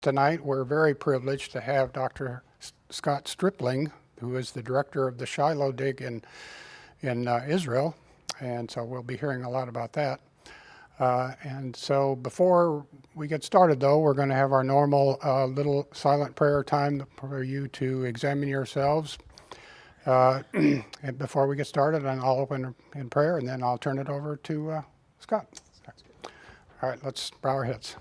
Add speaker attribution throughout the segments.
Speaker 1: tonight we're very privileged to have Dr. Scott Stripling, who is the director of the Shiloh dig in Israel, and so we'll be hearing a lot about that. And so before we get started, though, we're going to have our normal little silent prayer time for you to examine yourselves. And before we get started, I'll open in prayer, and then I'll turn it over to Scott. All right, let's bow our heads.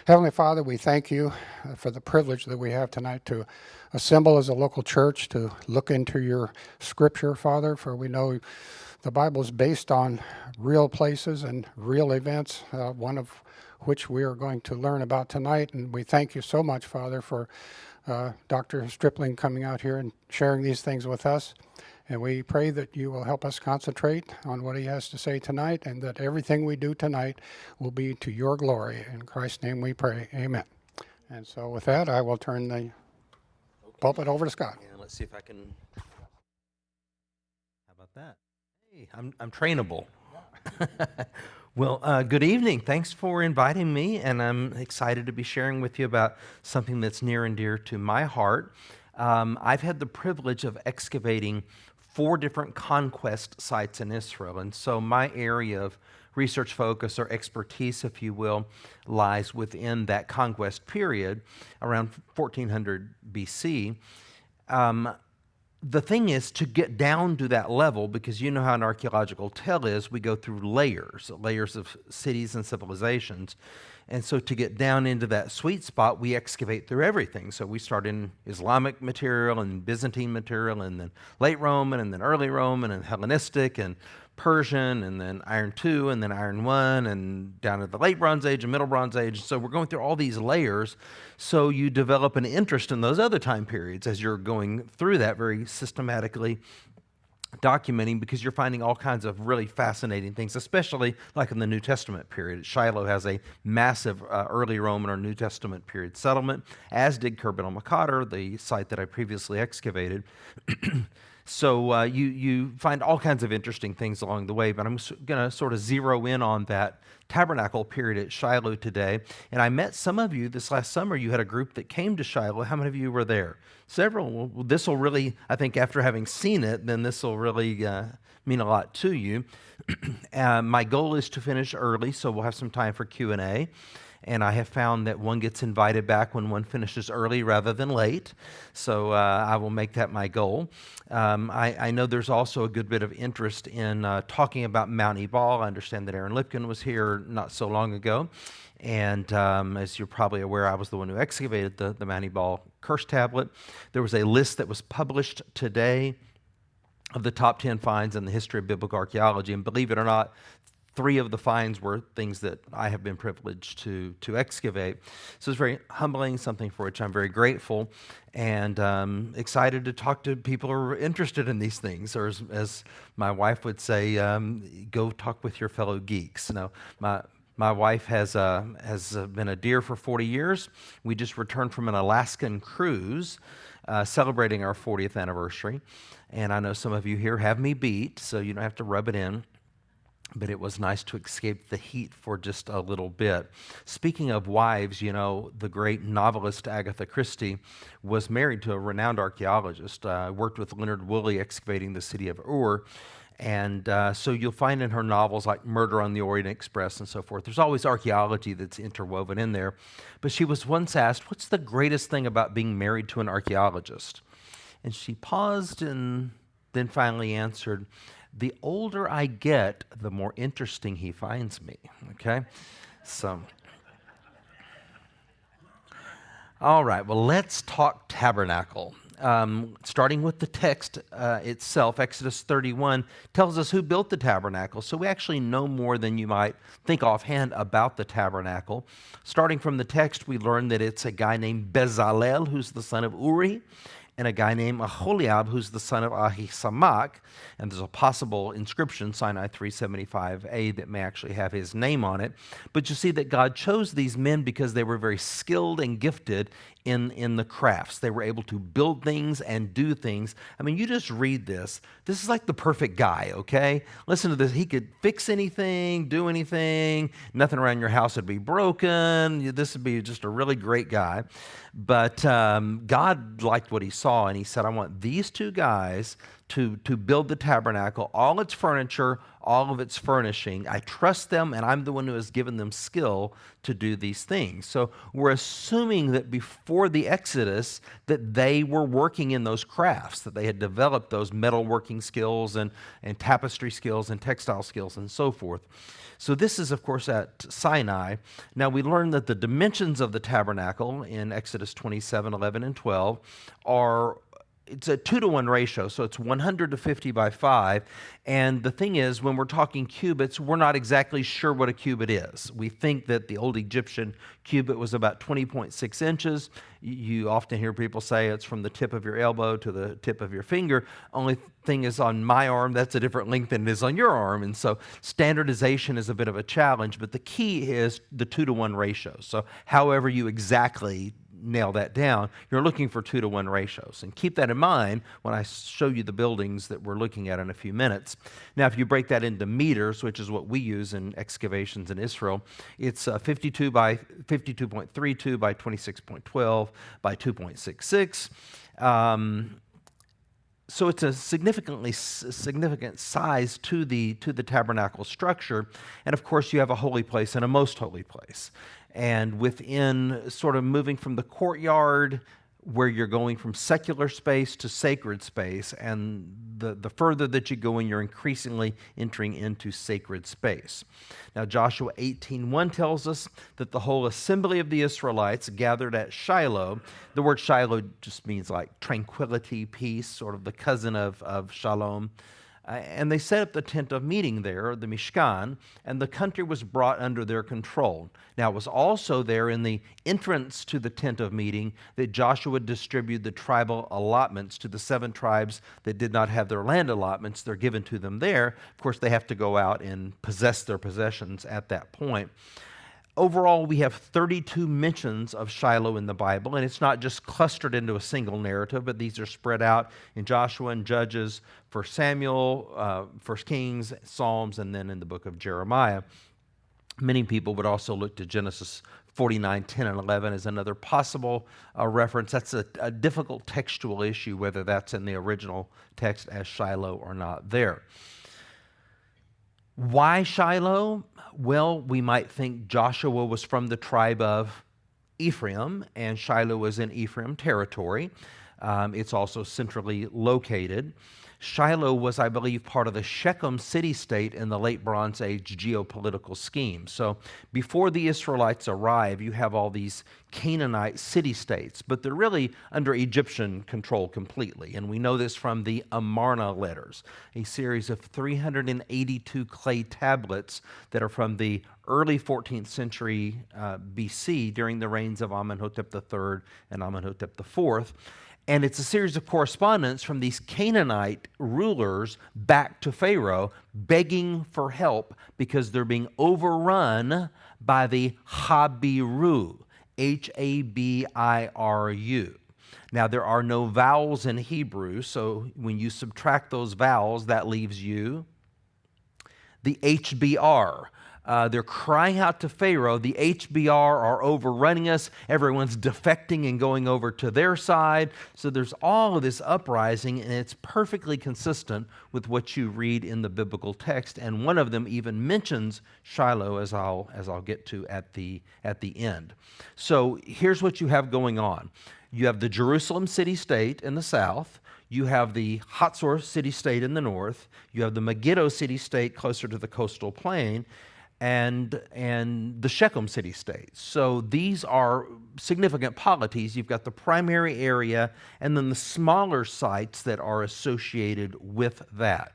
Speaker 1: Heavenly Father, we thank you for the privilege that we have tonight to assemble as a local church to look into your scripture, Father, for we know the Bible is based on real places and real events, one of which we are going to learn about tonight. And we thank you so much, Father, for Dr. Stripling coming out here and sharing these things with us. And we pray that you will help us concentrate on what he has to say tonight, and that everything we do tonight will be to your glory. In Christ's name we pray. Amen. And so with that, I will turn the pulpit over to Scott.
Speaker 2: And let's see if I can. How about that? Hey, I'm trainable. Well, good evening. Thanks for inviting me, and I'm excited to be sharing with you about something that's near and dear to my heart. I've had the privilege of excavating 4 different conquest sites in Israel, and so my area of research focus, or expertise, if you will, lies within that conquest period around 1400 BC. The thing is to get down to that level, because you know how an archaeological tell is, we go through layers of cities and civilizations. And so to get down into that sweet spot, we excavate through everything. So we start in Islamic material and Byzantine material, and then late Roman, and then early Roman, and Hellenistic, and Persian, and then Iron II, and then Iron I, and down to the late Bronze Age and Middle Bronze Age. So we're going through all these layers. So you develop an interest in those other time periods as you're going through that very systematically, documenting, because you're finding all kinds of really fascinating things, especially like in the New Testament period. Shiloh has a massive early Roman or New Testament period settlement, as did Khirbet el-Maqader, the site that I previously excavated. So you find all kinds of interesting things along the way, but I'm going to sort of zero in on that Tabernacle period at Shiloh today. And I met some of you this last summer. You had a group that came to Shiloh. How many of you were there? Several. Well, this will really, I think after having seen it, then this will really mean a lot to you. My goal is to finish early, so we'll have some time for Q&A. And I have found that one gets invited back when one finishes early rather than late. So I will make that my goal. I know there's also a good bit of interest in talking about Mount Ebal. I understand that Aaron Lipkin was here not so long ago. And as you're probably aware, I was the one who excavated the Mount Ebal curse tablet. There was a list that was published today of the top 10 finds in the history of biblical archaeology. And believe it or not, 3 of the finds were things that I have been privileged to excavate. So it's very humbling, something for which I'm very grateful, and excited to talk to people who are interested in these things, or as my wife would say, go talk with your fellow geeks. You know, my wife has been a dear for 40 years. We just returned from an Alaskan cruise celebrating our 40th anniversary, and I know some of you here have me beat, so you don't have to rub it in. But it was nice to escape the heat for just a little bit. Speaking of wives, you know, the great novelist Agatha Christie was married to a renowned archaeologist. Worked with Leonard Woolley excavating the city of Ur. And so you'll find in her novels like Murder on the Orient Express and so forth, there's always archaeology that's interwoven in there. But she was once asked, what's the greatest thing about being married to an archaeologist? And she paused and then finally answered, the older I get, the more interesting he finds me, okay? So, all right, well, let's talk Tabernacle. Starting with the text itself, Exodus 31 tells us who built the tabernacle, so we actually know more than you might think offhand about the tabernacle. Starting from the text, we learn that it's a guy named Bezalel, who's the son of Uri, and a guy named Aholiab, who's the son of Ahisamach. And there's a possible inscription, Sinai 375a, that may actually have his name on it. But you see that God chose these men because they were very skilled and gifted in the crafts. They were able to build things and do things. I mean, you just read this. This is like the perfect guy, okay? Listen to this. He could fix anything, do anything. Nothing around your house would be broken. This would be just a really great guy. But God liked what he saw, and he said, I want these two guys to build the tabernacle, all its furniture, all of its furnishing. I trust them, and I'm the one who has given them skill to do these things. So we're assuming that before the Exodus that they were working in those crafts, that they had developed those metalworking skills and tapestry skills and textile skills and so forth. So this is, of course, at Sinai. Now, we learn that the dimensions of the tabernacle in Exodus 27, 11, and 12 it's a 2-to-1 ratio, so it's 100 to 50 by 5. And the thing is, when we're talking cubits, we're not exactly sure what a cubit is. We think that the old Egyptian cubit was about 20.6 inches. You often hear people say it's from the tip of your elbow to the tip of your finger. Only thing is, on my arm, that's a different length than it is on your arm. And so standardization is a bit of a challenge, but the key is the 2-to-1 ratio. So however you exactly nail that down, you're looking for 2-to-1 ratios. And keep that in mind when I show you the buildings that we're looking at in a few minutes. Now, if you break that into meters, which is what we use in excavations in Israel, it's 52 by 52.32 by 26.12 by 2.66. So it's a significant size to the tabernacle structure. And of course, you have a holy place and a most holy place. And within sort of moving from the courtyard, where you're going from secular space to sacred space, and the further that you go in, you're increasingly entering into sacred space. Now, Joshua 18:1 tells us that the whole assembly of the Israelites gathered at Shiloh. The word Shiloh just means like tranquility, peace, sort of the cousin of shalom. And they set up the tent of meeting there, the Mishkan, and the country was brought under their control. Now, it was also there in the entrance to the tent of meeting that Joshua distributed the tribal allotments to the 7 tribes that did not have their land allotments. They're given to them there. Of course, they have to go out and possess their possessions at that point. Overall, we have 32 mentions of Shiloh in the Bible, and it's not just clustered into a single narrative, but these are spread out in Joshua and Judges, 1 Samuel, 1 Kings, Psalms, and then in the book of Jeremiah. Many people would also look to Genesis 49, 10, and 11 as another possible reference. That's a difficult textual issue, whether that's in the original text as Shiloh or not there. Why Shiloh? Well, we might think Joshua was from the tribe of Ephraim, and Shiloh was in Ephraim territory. It's also centrally located. Shiloh was, I believe, part of the Shechem city-state in the late Bronze Age geopolitical scheme. So before the Israelites arrive, you have all these Canaanite city-states, but they're really under Egyptian control completely. And we know this from the Amarna letters, a series of 382 clay tablets that are from the early 14th century BC during the reigns of Amenhotep III and Amenhotep IV. And it's a series of correspondence from these Canaanite rulers back to Pharaoh, begging for help because they're being overrun by the Habiru, Habiru. Now, there are no vowels in Hebrew, so when you subtract those vowels, that leaves you the HBR. They're crying out to Pharaoh, the HBR are overrunning us. Everyone's defecting and going over to their side. So there's all of this uprising, and it's perfectly consistent with what you read in the biblical text. And one of them even mentions Shiloh, as I'll get to at the end. So here's what you have going on. You have the Jerusalem city-state in the south. You have the Hatzor city-state in the north. You have the Megiddo city-state closer to the coastal plain, and the Shechem city-state. So these are significant polities. You've got the primary area and then the smaller sites that are associated with that.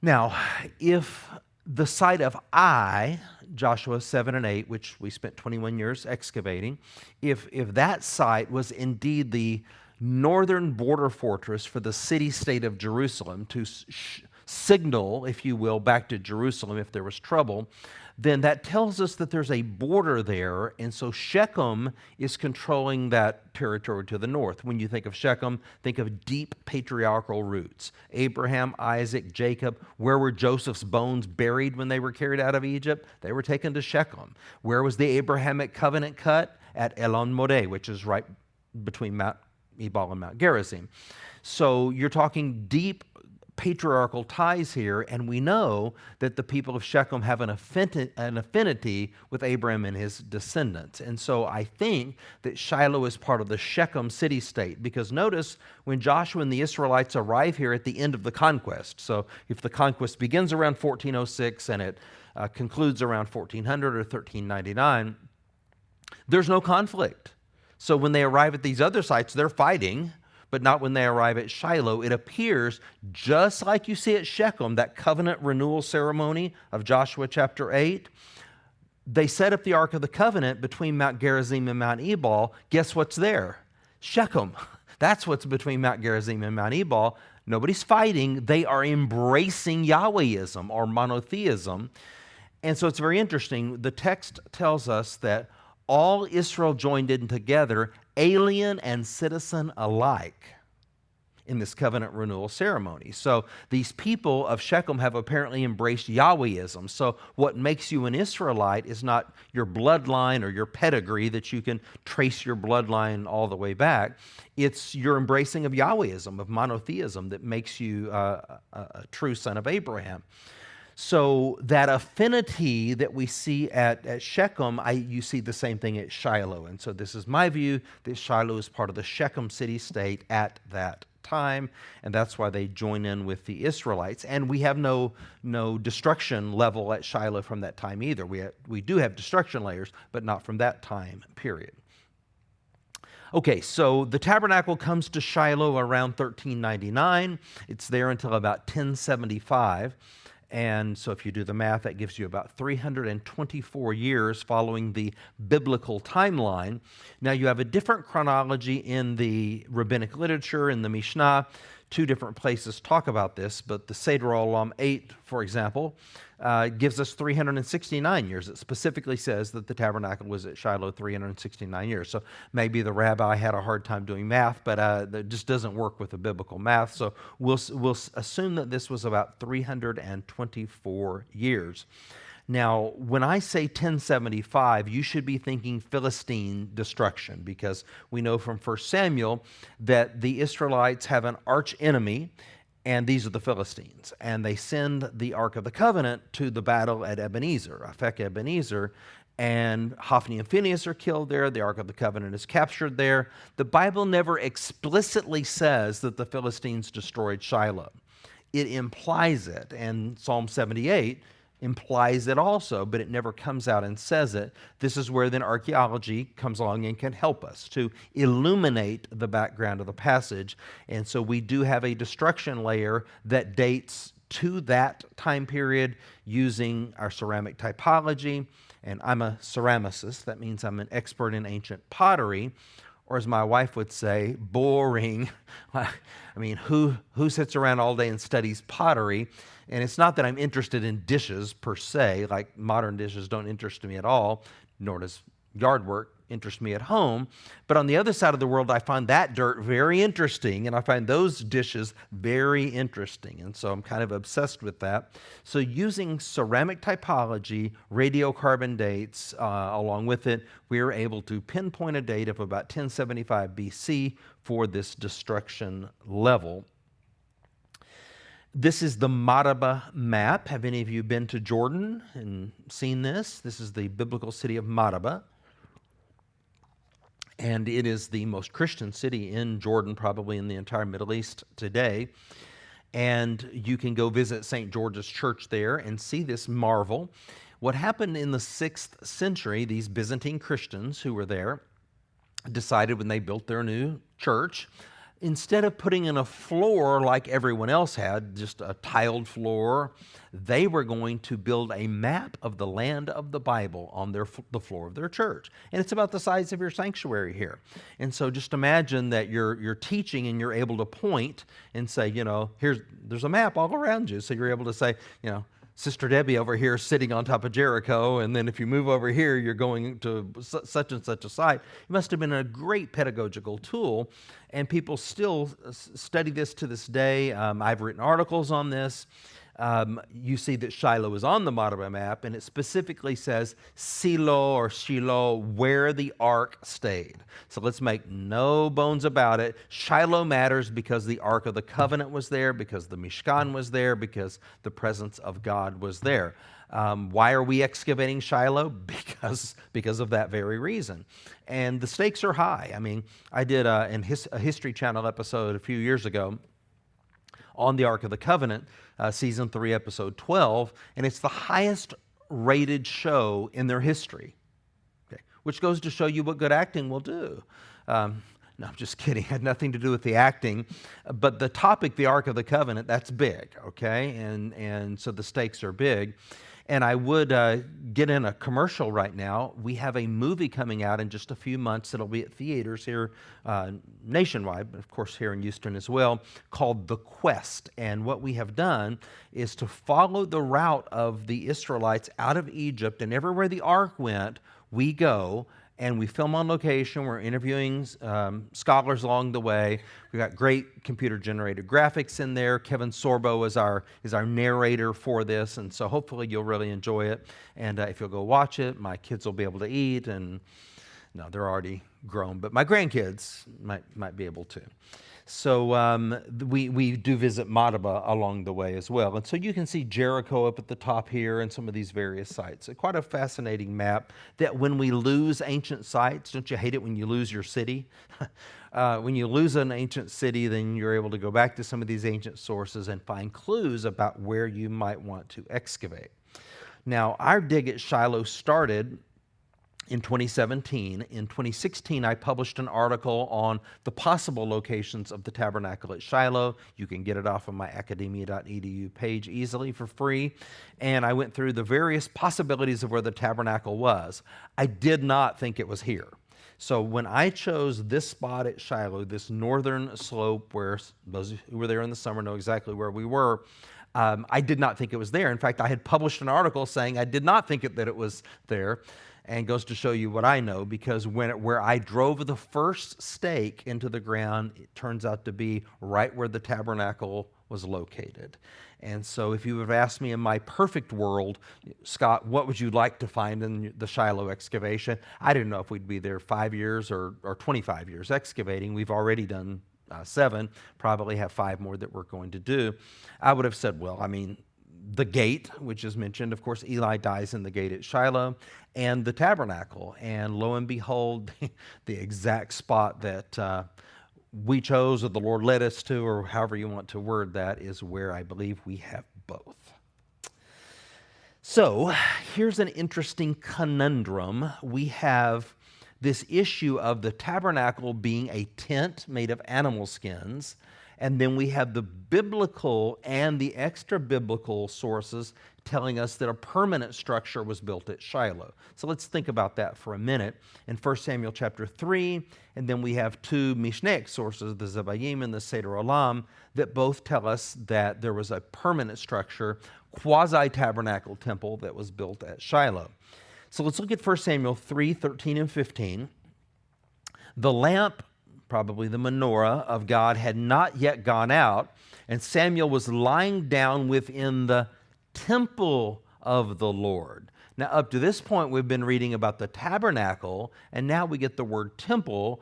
Speaker 2: Now, if the site of Ai, Joshua 7 and 8, which we spent 21 years excavating, if that site was indeed the northern border fortress for the city-state of Jerusalem to signal, if you will, back to Jerusalem if there was trouble, then that tells us that there's a border there, and so Shechem is controlling that territory to the north. When you think of Shechem, think of deep patriarchal roots. Abraham, Isaac, Jacob. Where were Joseph's bones buried when they were carried out of Egypt? They were taken to Shechem. Where was the Abrahamic covenant cut? At Elon Moreh, which is right between Mount Ebal and Mount Gerizim. So you're talking deep patriarchal ties here, and we know that the people of Shechem have an affinity with Abraham and his descendants. And so I think that Shiloh is part of the Shechem city-state, because notice when Joshua and the Israelites arrive here at the end of the conquest, so if the conquest begins around 1406 and it concludes around 1400 or 1399, there's no conflict. So when they arrive at these other sites, they're fighting, but not when they arrive at Shiloh. It appears just like you see at Shechem, that covenant renewal ceremony of Joshua chapter 8. They set up the Ark of the Covenant between Mount Gerizim and Mount Ebal. Guess what's there? Shechem. That's what's between Mount Gerizim and Mount Ebal. Nobody's fighting. They are embracing Yahwehism or monotheism. And so it's very interesting. The text tells us that all Israel joined in together, alien and citizen alike, in this covenant renewal ceremony. So these people of Shechem have apparently embraced Yahwehism. So what makes you an Israelite is not your bloodline or your pedigree that you can trace your bloodline all the way back. It's your embracing of Yahwehism, of monotheism, that makes you a true son of Abraham. So that affinity that we see at Shechem, you see the same thing at Shiloh. And so this is my view, that Shiloh is part of the Shechem city-state at that time, and that's why they join in with the Israelites. And we have no destruction level at Shiloh from that time either. We do have destruction layers, but not from that time period. Okay, so the tabernacle comes to Shiloh around 1399. It's there until about 1075. And so if you do the math, that gives you about 324 years following the biblical timeline. Now, you have a different chronology in the rabbinic literature, in the Mishnah. Two different places talk about this, but the Seder Olam 8, for example, gives us 369 years. It specifically says that the tabernacle was at Shiloh 369 years. So maybe the rabbi had a hard time doing math, but that just doesn't work with the biblical math. So we'll assume that this was about 324 years. Now, when I say 1075, you should be thinking Philistine destruction, because we know from 1 Samuel that the Israelites have an arch enemy, and these are the Philistines. And they send the Ark of the Covenant to the battle at Ebenezer, Aphek Ebenezer, and Hophni and Phinehas are killed there. The Ark of the Covenant is captured there. The Bible never explicitly says that the Philistines destroyed Shiloh. It implies it, and Psalm 78 implies it also, but it never comes out and says it. This is where then archaeology comes along and can help us to illuminate the background of the passage. And so we do have a destruction layer that dates to that time period using our ceramic typology. And I'm a ceramicist. That means I'm an expert in ancient pottery. Or as my wife would say, boring. I mean, who sits around all day and studies pottery? And it's not that I'm interested in dishes per se, like modern dishes don't interest me at all, nor does yard work interest me at home. But on the other side of the world, I find that dirt very interesting, and I find those dishes very interesting. And so I'm kind of obsessed with that. So using ceramic typology, radiocarbon dates, along with it, we are able to pinpoint a date of about 1075 BC for this destruction level. This is the Madaba map. Have any of you been to Jordan and seen this? This is the biblical city of Madaba. And it is the most Christian city in Jordan, probably in the entire Middle East today. And you can go visit St. George's Church there and see this marvel. What happened in the 6th century, these Byzantine Christians who were there decided when they built their new church instead of putting in a floor like everyone else had, just a tiled floor, they were going to build a map of the land of the Bible on the floor of their church. And it's about the size of your sanctuary here. And so just imagine that you're teaching and you're able to point and say, there's a map all around you. So you're able to say, Sister Debbie over here is sitting on top of Jericho, and then if you move over here, you're going to such and such a site. It must have been a great pedagogical tool, and people still study this to this day. I've written articles on this. You see that Shiloh is on the Maraba map, and it specifically says Silo or Shiloh, where the ark stayed. So let's make no bones about it. Shiloh matters because the Ark of the Covenant was there, because the Mishkan was there, because the presence of God was there. Why are we excavating Shiloh? Because of that very reason. And the stakes are high. I mean, I did a History Channel episode a few years ago on the Ark of the Covenant, Season 3, Episode 12, and it's the highest rated show in their history, okay, which goes to show you what good acting will do. No, I'm just kidding. It had nothing to do with the acting. But the topic, the Ark of the Covenant, that's big, okay? And so the stakes are big. And I would get in a commercial right now. We have a movie coming out in just a few months that'll be at theaters here nationwide, but of course here in Houston as well, called The Quest. And what we have done is to follow the route of the Israelites out of Egypt, and everywhere the ark went, we go. And we film on location. We're interviewing scholars along the way. We've got great computer-generated graphics in there. Kevin Sorbo is our narrator for this, and so hopefully you'll really enjoy it. And if you'll go watch it, my kids will be able to eat. And no, they're already grown, but my grandkids might be able to. So we do visit Madaba along the way as well. And so you can see Jericho up at the top here and some of these various sites. So quite a fascinating map that when we lose ancient sites, don't you hate it when you lose your city? When you lose an ancient city, then you're able to go back to some of these ancient sources and find clues about where you might want to excavate. Now, our dig at Shiloh started in 2017. In 2016, I published an article on the possible locations of the tabernacle at Shiloh. You can get it off of my academia.edu page easily for free. And I went through the various possibilities of where the tabernacle was. I did not think it was here. So when I chose this spot at Shiloh, this northern slope where those who were there in the summer know exactly where we were, I did not think it was there. In fact, I had published an article saying I did not think that it was there. And goes to show you what I know, because where I drove the first stake into the ground, it turns out to be right where the tabernacle was located. And so if you would have asked me in my perfect world, Scott, what would you like to find in the Shiloh excavation? I didn't know if we'd be there 5 years or 25 years excavating. We've already done 7, probably have 5 more that we're going to do. I would have said, well, I mean, the gate, which is mentioned, of course, Eli dies in the gate at Shiloh, and the tabernacle. And lo and behold, the exact spot that we chose or the Lord led us to, or however you want to word that, is where I believe we have both. So here's an interesting conundrum. We have this issue of the tabernacle being a tent made of animal skins, and then we have the biblical and the extra-biblical sources telling us that a permanent structure was built at Shiloh. So let's think about that for a minute. In 1 Samuel chapter 3, and then we have 2 Mishnaic sources, the Zebayim and the Seder Olam, that both tell us that there was a permanent structure, quasi-tabernacle temple that was built at Shiloh. So let's look at 1 Samuel 3, 13 and 15. The lamp, probably the menorah of God, had not yet gone out, and Samuel was lying down within the temple of the Lord. Now, up to this point, we've been reading about the tabernacle, and now we get the word temple,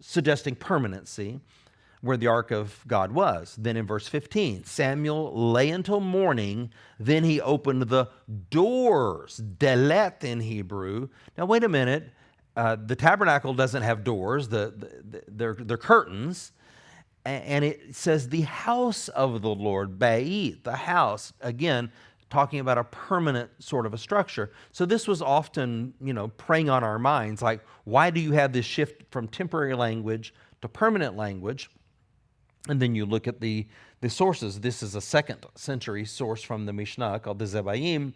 Speaker 2: suggesting permanency, where the ark of God was. Then in verse 15, Samuel lay until morning, then he opened the doors, delet in Hebrew. Now, wait a minute. The tabernacle doesn't have doors. They're curtains. And it says the house of the Lord, Bait, the house, again, talking about a permanent sort of a structure. So this was often, preying on our minds, like, why do you have this shift from temporary language to permanent language? And then you look at the sources. This is a 2nd century source from the Mishnah called the Zebayim.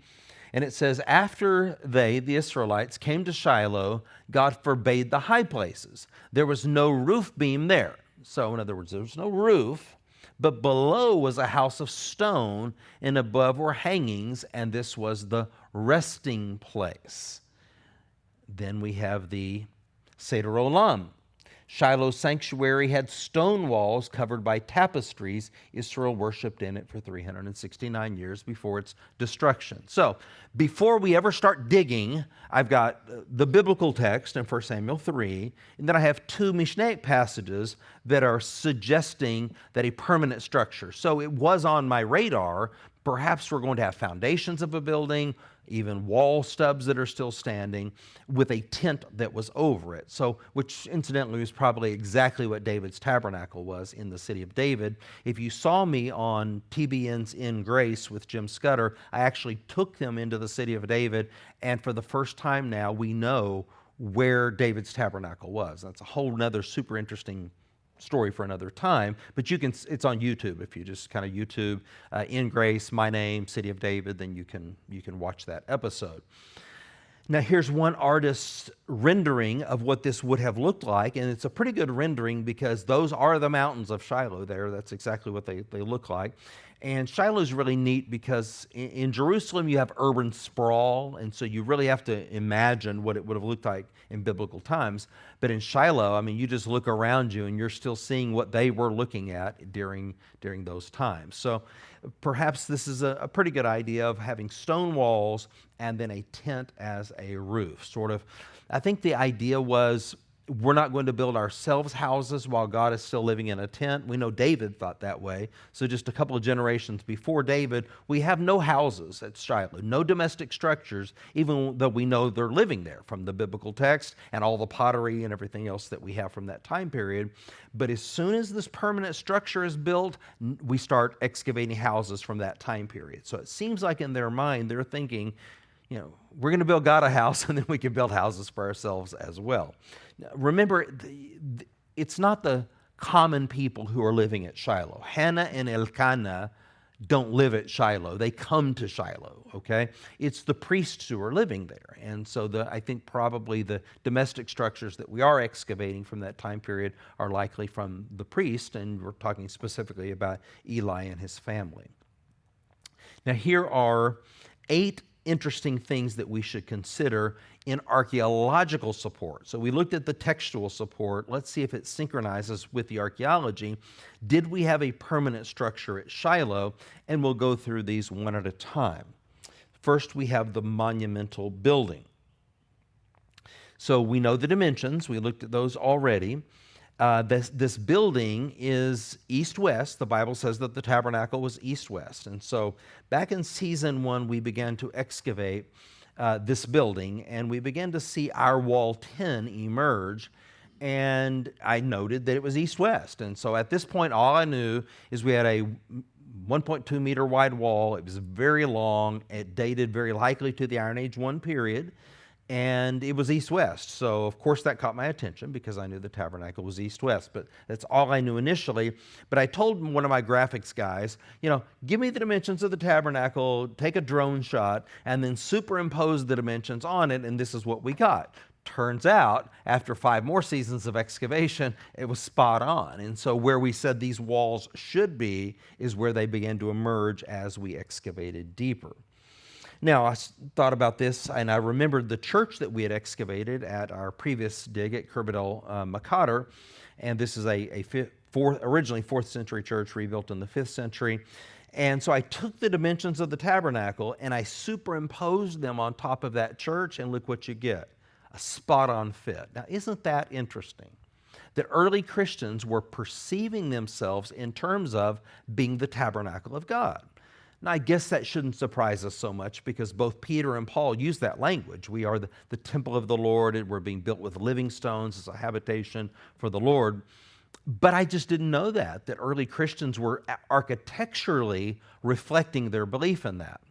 Speaker 2: And it says, after they, the Israelites, came to Shiloh, God forbade the high places. There was no roof beam there. So, in other words, there was no roof, but below was a house of stone, and above were hangings, and this was the resting place. Then we have the Seder Olam. Shiloh's sanctuary had stone walls covered by tapestries. Israel worshipped in it for 369 years before its destruction. So, before we ever start digging, I've got the biblical text in 1 Samuel 3, and then I have 2 Mishnaic passages that are suggesting that a permanent structure. So, it was on my radar. Perhaps we're going to have foundations of a building, even wall stubs that are still standing, with a tent that was over it. So, which incidentally was probably exactly what David's tabernacle was in the city of David. If you saw me on TBN's In Grace with Jim Scudder, I actually took them into the city of David, and for the first time now, we know where David's tabernacle was. That's a whole nother super interesting story for another time, but it's on YouTube. If you just kind of YouTube In Grace, my name, City of David, then you can watch that episode. Now here's one artist's rendering of what this would have looked like, and it's a pretty good rendering because those are the mountains of Shiloh there. That's exactly what they look like. And Shiloh is really neat because in Jerusalem you have urban sprawl, and so you really have to imagine what it would have looked like in biblical times. But in Shiloh, I mean, you just look around you and you're still seeing what they were looking at during those times. So perhaps this is a pretty good idea of having stone walls and then a tent as a roof. Sort of, I think the idea was, we're not going to build ourselves houses while God is still living in a tent. We know David thought that way. So just a couple of generations before David, we have no houses at Shiloh, no domestic structures, even though we know they're living there from the biblical text and all the pottery and everything else that we have from that time period. But as soon as this permanent structure is built, we start excavating houses from that time period. So it seems like in their mind, they're thinking, we're going to build God a house, and then we can build houses for ourselves as well. Now, remember, it's not the common people who are living at Shiloh. Hannah and Elkanah don't live at Shiloh. They come to Shiloh, okay? It's the priests who are living there. And so I think probably the domestic structures that we are excavating from that time period are likely from the priest, and we're talking specifically about Eli and his family. Now, here are 8 interesting things that we should consider in archaeological support. So we looked at the textual support. Let's see if it synchronizes with the archaeology. Did we have a permanent structure at Shiloh? And we'll go through these one at a time. First, we have the monumental building. So we know the dimensions. We looked at those already. This building is east-west. The Bible says that the tabernacle was east-west. And so back in season 1, we began to excavate this building, and we began to see our wall 10 emerge. And I noted that it was east-west. And so at this point, all I knew is we had a 1.2 meter wide wall. It was very long. It dated very likely to the Iron Age 1 period. And it was east-west. So, of course, that caught my attention because I knew the tabernacle was east-west. But that's all I knew initially. But I told one of my graphics guys, give me the dimensions of the tabernacle, take a drone shot, and then superimpose the dimensions on it, and this is what we got. Turns out, after 5 more seasons of excavation, it was spot on. And so where we said these walls should be is where they began to emerge as we excavated deeper. Now, I thought about this, and I remembered the church that we had excavated at our previous dig at Kerbedel Makader, and this is originally 4th century church rebuilt in the 5th century. And so I took the dimensions of the tabernacle, and I superimposed them on top of that church, and look what you get, a spot-on fit. Now, isn't that interesting? That early Christians were perceiving themselves in terms of being the tabernacle of God. Now, I guess that shouldn't surprise us so much because both Peter and Paul use that language. We are the temple of the Lord, and we're being built with living stones as a habitation for the Lord. But I just didn't know that early Christians were architecturally reflecting their belief in that.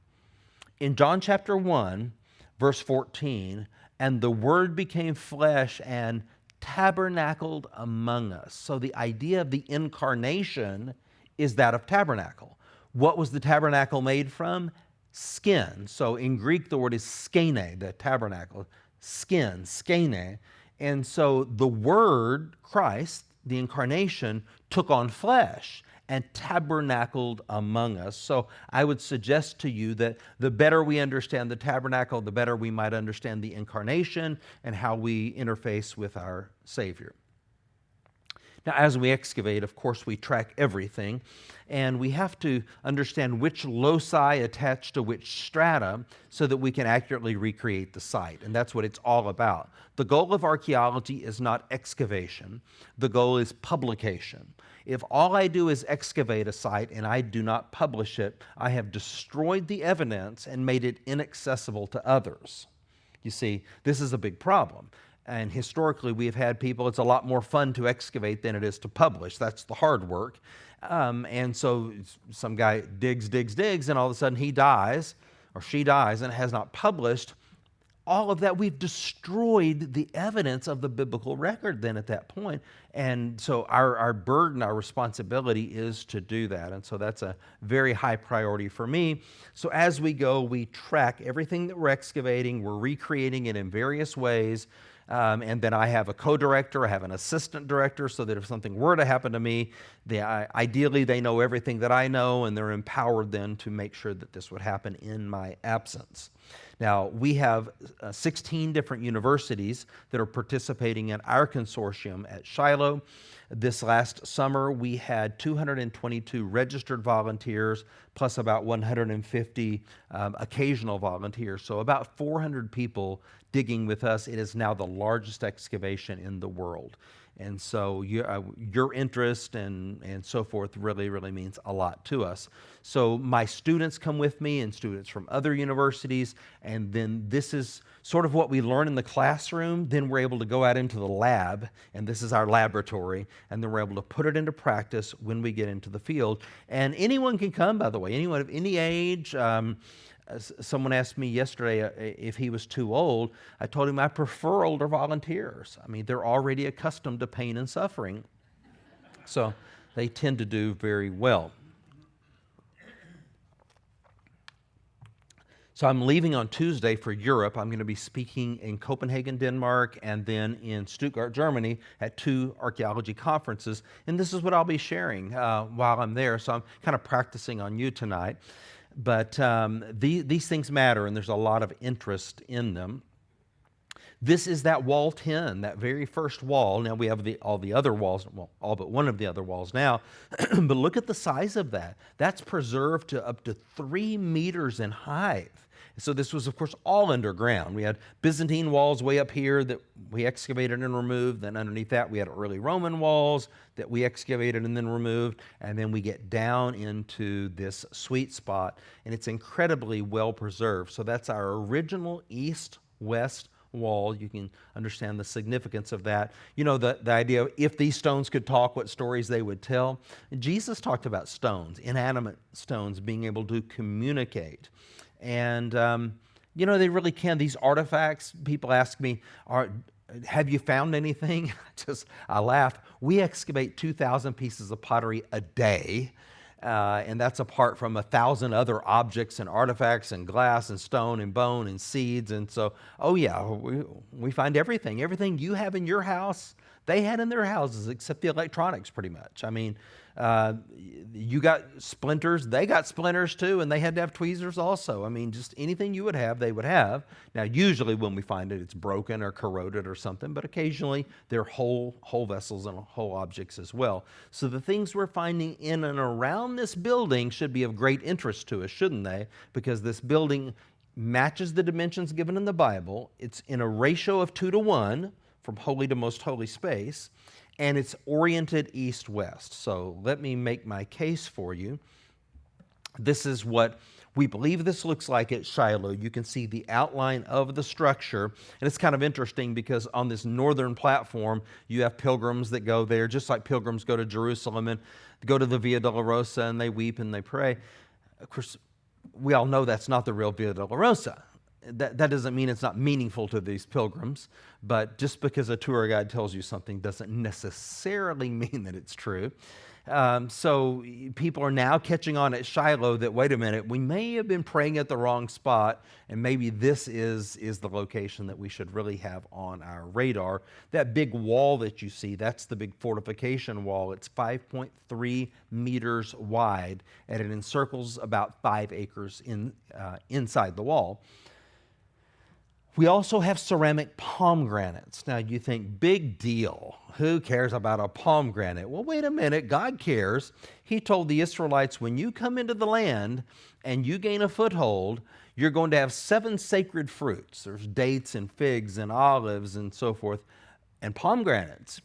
Speaker 2: In John chapter 1, verse 14, and the Word became flesh and tabernacled among us. So the idea of the incarnation is that of tabernacle. What was the tabernacle made from? Skin. So in Greek, the word is skene, the tabernacle. Skin, skene. And so the word, Christ, the incarnation, took on flesh and tabernacled among us. So I would suggest to you that the better we understand the tabernacle, the better we might understand the incarnation and how we interface with our Savior. Now, as we excavate, of course, we track everything, and we have to understand which loci attach to which strata so that we can accurately recreate the site, and that's what it's all about. The goal of archaeology is not excavation. The goal is publication. If all I do is excavate a site and I do not publish it, I have destroyed the evidence and made it inaccessible to others. You see, this is a big problem. And historically, we have had people, it's a lot more fun to excavate than it is to publish. That's the hard work. And so some guy digs, and all of a sudden he dies, or she dies, and has not published. All of that, we've destroyed the evidence of the biblical record then at that point. And so our burden, our responsibility is to do that. And so that's a very high priority for me. So as we go, we track everything that we're excavating. We're recreating it in various ways. And then I have a co-director, I have an assistant director, so that if something were to happen to me, ideally they know everything that I know, and they're empowered then to make sure that this would happen in my absence. Now, we have 16 different universities that are participating in our consortium at Shiloh. This last summer, we had 222 registered volunteers, plus about 150 occasional volunteers. So about 400 people digging with us. It is now the largest excavation in the world. And so your interest and so forth really, really means a lot to us. So my students come with me, and students from other universities, and then this is sort of what we learn in the classroom. Then we're able to go out into the lab, and this is our laboratory, and then we're able to put it into practice when we get into the field. And anyone can come, by the way, anyone of any age. Someone asked me yesterday if he was too old. I told him I prefer older volunteers. I mean, they're already accustomed to pain and suffering, so they tend to do very well. So I'm leaving on Tuesday for Europe. I'm going to be speaking in Copenhagen, Denmark, and then in Stuttgart, Germany at 2 archaeology conferences. And this is what I'll be sharing while I'm there. So I'm kind of practicing on you tonight. But these things matter, and there's a lot of interest in them. This is that wall 10, that very first wall. Now we have all the other walls, well, all but one of the other walls now. But look at the size of that. That's preserved to up to 3 meters in height. So this was, of course, all underground. We had Byzantine walls way up here that we excavated and removed. Then underneath that, we had early Roman walls that we excavated and then removed. And then we get down into this sweet spot, and it's incredibly well preserved. So that's our original east-west wall. You can understand the significance of that. You know, the idea of if these stones could talk, what stories they would tell. Jesus talked about stones, inanimate stones, being able to communicate. And, you know, they really can. These artifacts, people ask me, have you found anything? I laugh. We excavate 2,000 pieces of pottery a day. And that's apart from 1,000 other objects and artifacts and glass and stone and bone and seeds. And so, oh yeah, we find everything. Everything you have in your house, they had in their houses, except the electronics pretty much. I mean, you got splinters, they got splinters too, and they had to have tweezers also. I mean, just anything you would have, they would have. Now, usually when we find it, it's broken or corroded or something, but occasionally they're whole vessels and whole objects as well. So the things we're finding in and around this building should be of great interest to us, shouldn't they? Because this building matches the dimensions given in the Bible. It's in a ratio of 2 to 1 from holy to most holy space, and it's oriented east-west. So let me make my case for you. This is what we believe this looks like at Shiloh. You can see the outline of the structure, and it's kind of interesting because on this northern platform, you have pilgrims that go there, just like pilgrims go to Jerusalem and go to the Via Dolorosa, and they weep and they pray. Of course, we all know that's not the real Via Dolorosa. that doesn't mean it's not meaningful to these pilgrims, but just because a tour guide tells you something doesn't necessarily mean that it's true. So people are now catching on at Shiloh that, wait a minute, we may have been praying at the wrong spot, and maybe this is the location that we should really have on our radar. That big wall that you see, that's the big fortification wall. It's 5.3 meters wide, and it encircles about 5 acres inside the wall. We also have ceramic pomegranates. Now you think, big deal. Who cares about a pomegranate? Well, wait a minute. God cares. He told the Israelites, when you come into the land and you gain a foothold, you're going to have 7 sacred fruits. There's dates and figs and olives and so forth, and pomegranates.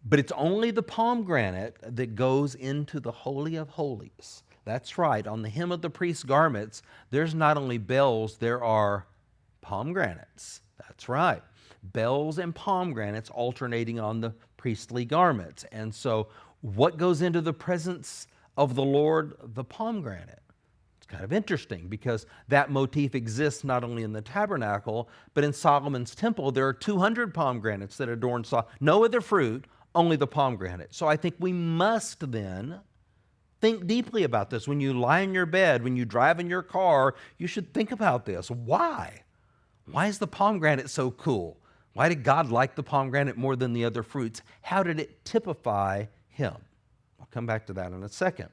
Speaker 2: But it's only the pomegranate that goes into the Holy of Holies. That's right. On the hem of the priest's garments, there's not only bells, there are pomegranates. That's right. Bells and pomegranates alternating on the priestly garments. And so what goes into the presence of the Lord? The pomegranate. It's kind of interesting because that motif exists not only in the tabernacle, but in Solomon's temple. There are 200 pomegranates that adorn no other fruit, only the pomegranate. So I think we must then think deeply about this. When you lie in your bed, when you drive in your car, you should think about this. Why? Why is the pomegranate so cool? Why did God like the pomegranate more than the other fruits? How did it typify him? I'll come back to that in a second.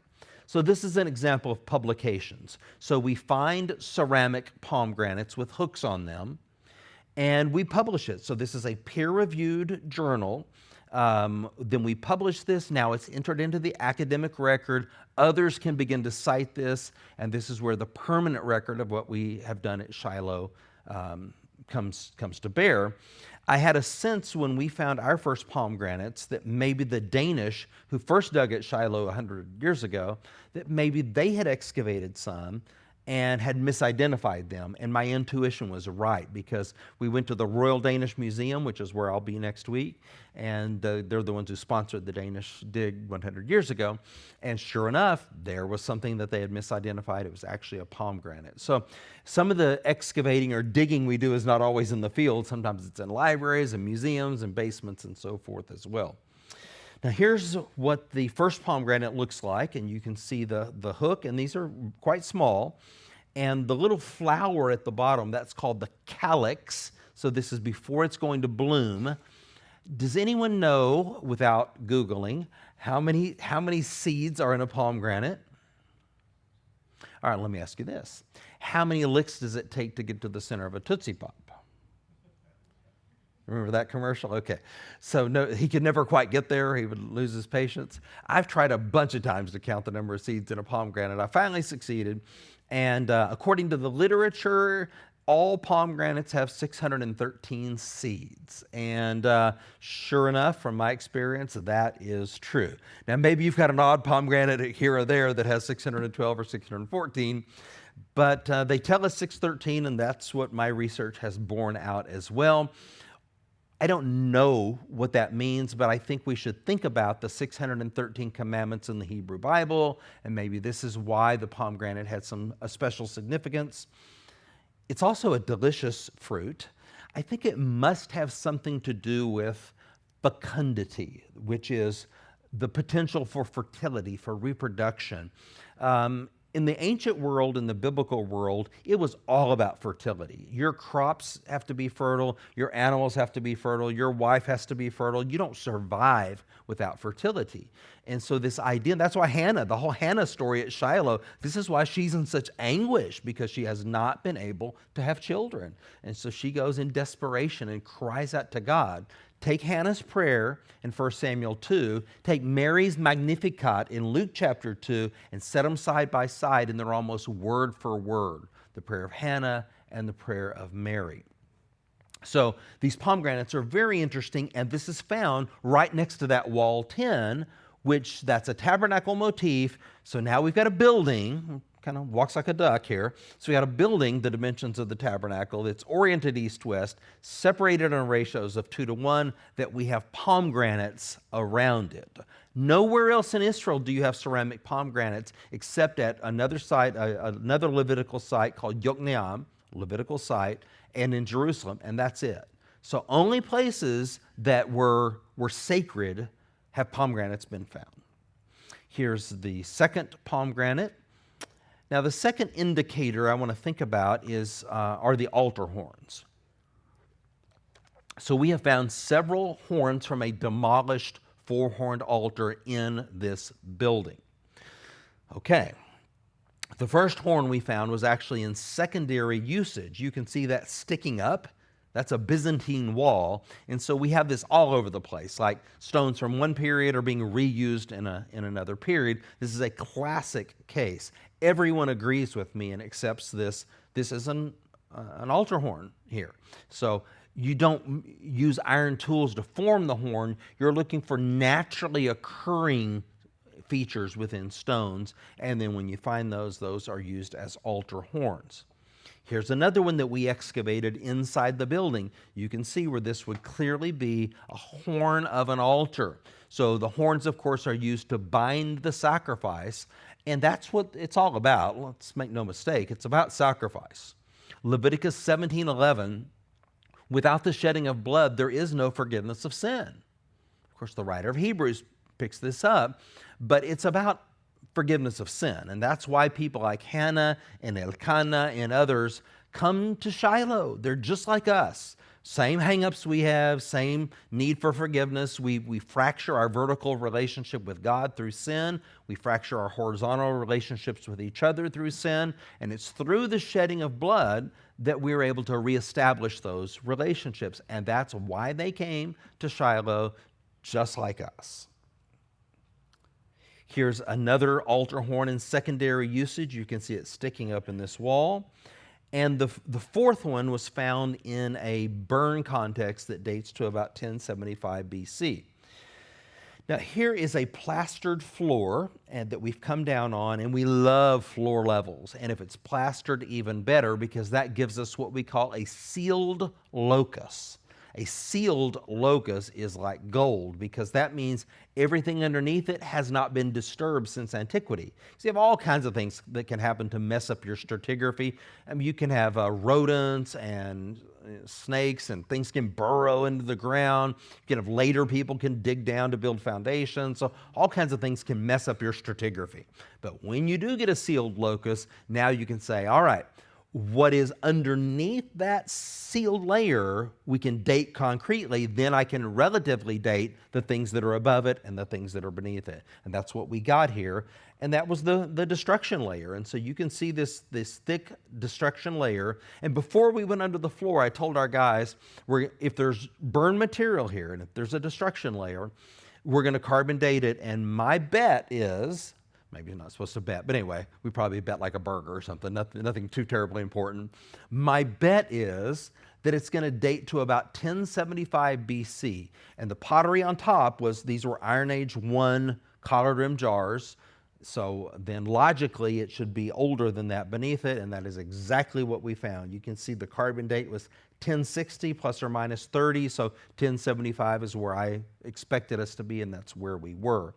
Speaker 2: So this is an example of publications. So we find ceramic pomegranates with hooks on them, and we publish it. So this is a peer-reviewed journal. Then we publish this. Now it's entered into the academic record. Others can begin to cite this, and this is where the permanent record of what we have done at Shiloh comes to bear. I had a sense when we found our first pomegranates that maybe the Danish who first dug at Shiloh 100 years ago, that maybe they had excavated some and had misidentified them. And my intuition was right, because we went to the Royal Danish Museum, which is where I'll be next week, and they're the ones who sponsored the Danish dig 100 years ago. And sure enough, there was something that they had misidentified. It was actually a pomegranate. So some of the excavating or digging we do is not always in the field. Sometimes it's in libraries and museums and basements and so forth as well. Now here's what the first pomegranate looks like, and you can see the hook, and these are quite small. And the little flower at the bottom, that's called the calyx. So this is before it's going to bloom. Does anyone know, without Googling, how many seeds are in a pomegranate? All right, let me ask you this. How many licks does it take to get to the center of a Tootsie Pop? Remember that commercial? Okay. So no, he could never quite get there. He would lose his patience. I've tried a bunch of times to count the number of seeds in a pomegranate. I finally succeeded. And according to the literature, all pomegranates have 613 seeds. And sure enough, from my experience, that is true. Now, maybe you've got an odd pomegranate here or there that has 612 or 614, but they tell us 613, and that's what my research has borne out as well. I don't know what that means, but I think we should think about the 613 commandments in the Hebrew Bible, and maybe this is why the pomegranate had a special significance. It's also a delicious fruit. I think it must have something to do with fecundity, which is the potential for fertility, for reproduction. In the ancient world, in the biblical world, it was all about fertility. Your crops have to be fertile, your animals have to be fertile, your wife has to be fertile. You don't survive without fertility. And so this idea, that's why Hannah, the whole Hannah story at Shiloh, this is why she's in such anguish, because she has not been able to have children. And so she goes in desperation and cries out to God. Take Hannah's prayer in 1 Samuel 2, take Mary's Magnificat in Luke chapter 2, and set them side by side, and they're almost word for word, the prayer of Hannah and the prayer of Mary. So these pomegranates are very interesting, and this is found right next to that wall 10, which that's a tabernacle motif. So now we've got a building, kind of walks like a duck here. So we got a building, the dimensions of the tabernacle, that's oriented east-west, separated on ratios of 2:1, that we have pomegranates around it. Nowhere else in Israel do you have ceramic pomegranates except at another site, another Levitical site called Yokneam, Levitical site, and in Jerusalem, and that's it. So only places that were sacred have pomegranates been found. Here's the second pomegranate. Now, the second indicator I want to think about are the altar horns. So we have found several horns from a demolished four-horned altar in this building. Okay. The first horn we found was actually in secondary usage. You can see that sticking up. That's a Byzantine wall. And so we have this all over the place, like stones from one period are being reused in another period. This is a classic case. Everyone agrees with me and accepts this. This is an altar horn here. So you don't use iron tools to form the horn. You're looking for naturally occurring features within stones. And then when you find those are used as altar horns. Here's another one that we excavated inside the building. You can see where this would clearly be a horn of an altar. So the horns, of course, are used to bind the sacrifice, and that's what it's all about. Let's make no mistake, it's about sacrifice. Leviticus 17:11, without the shedding of blood, there is no forgiveness of sin. Of course, the writer of Hebrews picks this up, but it's about forgiveness of sin. And that's why people like Hannah and Elkanah and others come to Shiloh. They're just like us. Same hang-ups we have, same need for forgiveness. We fracture our vertical relationship with God through sin. We fracture our horizontal relationships with each other through sin. And it's through the shedding of blood that we're able to reestablish those relationships. And that's why they came to Shiloh, just like us. Here's another altar horn in secondary usage. You can see it sticking up in this wall. And the fourth one was found in a burn context that dates to about 1075 BC. Now, here is a plastered floor that we've come down on, and we love floor levels. And if it's plastered, even better, because that gives us what we call a sealed locus. A sealed locus is like gold because that means everything underneath it has not been disturbed since antiquity. So you have all kinds of things that can happen to mess up your stratigraphy. I mean, you can have rodents and snakes, and things can burrow into the ground. You can have later people can dig down to build foundations. So all kinds of things can mess up your stratigraphy. But when you do get a sealed locus, now you can say, all right, what is underneath that sealed layer, we can date concretely. Then I can relatively date the things that are above it and the things that are beneath it. And that's what we got here. And that was the destruction layer. And so you can see this thick destruction layer. And before we went under the floor, I told our guys, if there's burn material here and if there's a destruction layer, we're going to carbon date it. And my bet is, maybe you're not supposed to bet, but anyway, we probably bet like a burger or something, nothing too terribly important. My bet is that it's going to date to about 1075 BC. And the pottery on top these were Iron Age 1 collared rim jars. So then logically it should be older than that beneath it, and that is exactly what we found. You can see the carbon date was 1060 plus or minus 30, so 1075 is where I expected us to be, and that's where we were.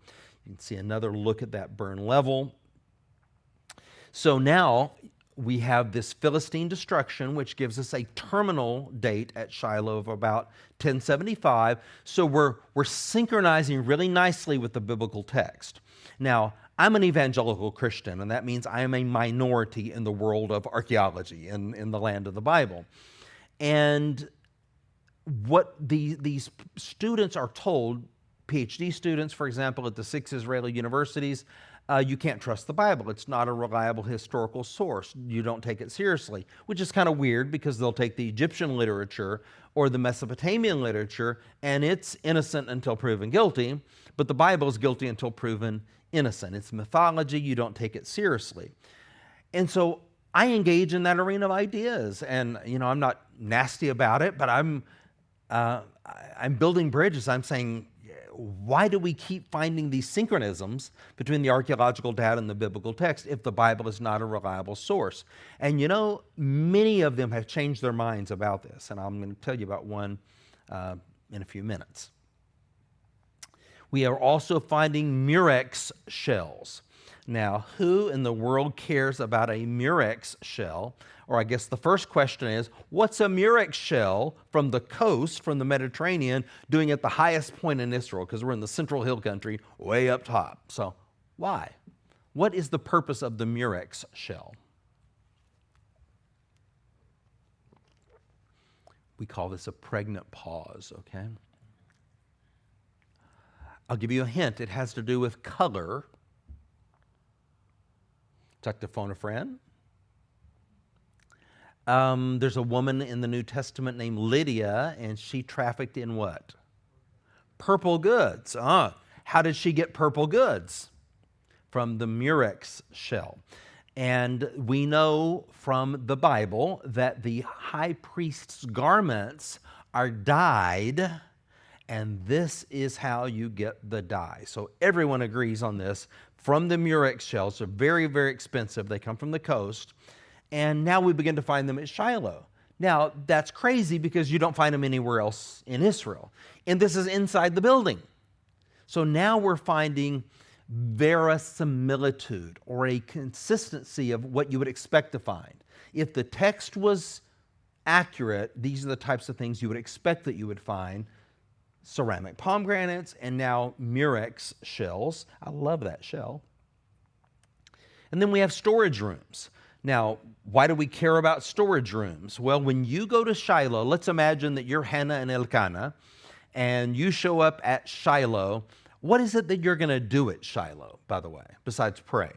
Speaker 2: You can see another look at that burn level. So now we have this Philistine destruction, which gives us a terminal date at Shiloh of about 1075. So we're synchronizing really nicely with the biblical text. Now, I'm an evangelical Christian, and that means I am a minority in the world of archaeology in the land of the Bible. And what these students are told, PhD students, for example, at the 6 Israeli universities, you can't trust the Bible. It's not a reliable historical source. You don't take it seriously, which is kind of weird because they'll take the Egyptian literature or the Mesopotamian literature, and it's innocent until proven guilty, but the Bible is guilty until proven innocent. It's mythology. You don't take it seriously. And so I engage in that arena of ideas, and I'm not nasty about it, but I'm building bridges. I'm saying, why do we keep finding these synchronisms between the archaeological data and the biblical text if the Bible is not a reliable source? And many of them have changed their minds about this, and I'm going to tell you about one in a few minutes. We are also finding murex shells. Now, who in the world cares about a murex shell? Or I guess the first question is, what's a murex shell from the coast, from the Mediterranean, doing at the highest point in Israel? Because we're in the central hill country, way up top. So why? What is the purpose of the murex shell? We call this a pregnant pause, okay? I'll give you a hint. It has to do with color. Check to phone a friend. There's a woman in the New Testament named Lydia, and she trafficked in what? Purple goods. How did she get purple goods? From the murex shell. And we know from the Bible that the high priest's garments are dyed, and this is how you get the dye. So everyone agrees on this. From the murex shells, they're very, very expensive. They come from the coast. And now we begin to find them at Shiloh. Now, that's crazy because you don't find them anywhere else in Israel. And this is inside the building. So now we're finding verisimilitude, or a consistency of what you would expect to find. If the text was accurate, these are the types of things you would expect that you would find. Ceramic pomegranates and now murex shells. I love that shell. And then we have storage rooms. Now, why do we care about storage rooms? Well, when you go to Shiloh, let's imagine that you're Hannah and Elkanah, and you show up at Shiloh. What is it that you're going to do at Shiloh, by the way, besides pray?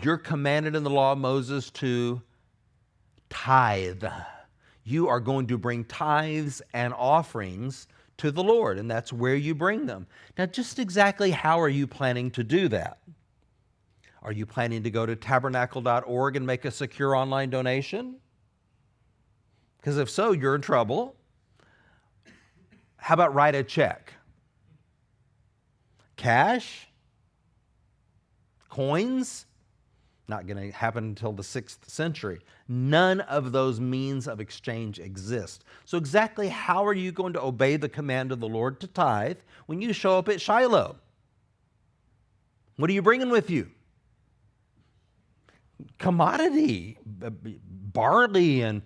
Speaker 2: You're commanded in the law of Moses to tithe. You are going to bring tithes and offerings to the Lord, and that's where you bring them. Now, just exactly how are you planning to do that? Are you planning to go to tabernacle.org and make a secure online donation? Because if so, you're in trouble. How about write a check? Cash? Coins? Not going to happen until the 6th century. None of those means of exchange exist. So exactly how are you going to obey the command of the Lord to tithe when you show up at Shiloh? What are you bringing with you? Commodity, barley and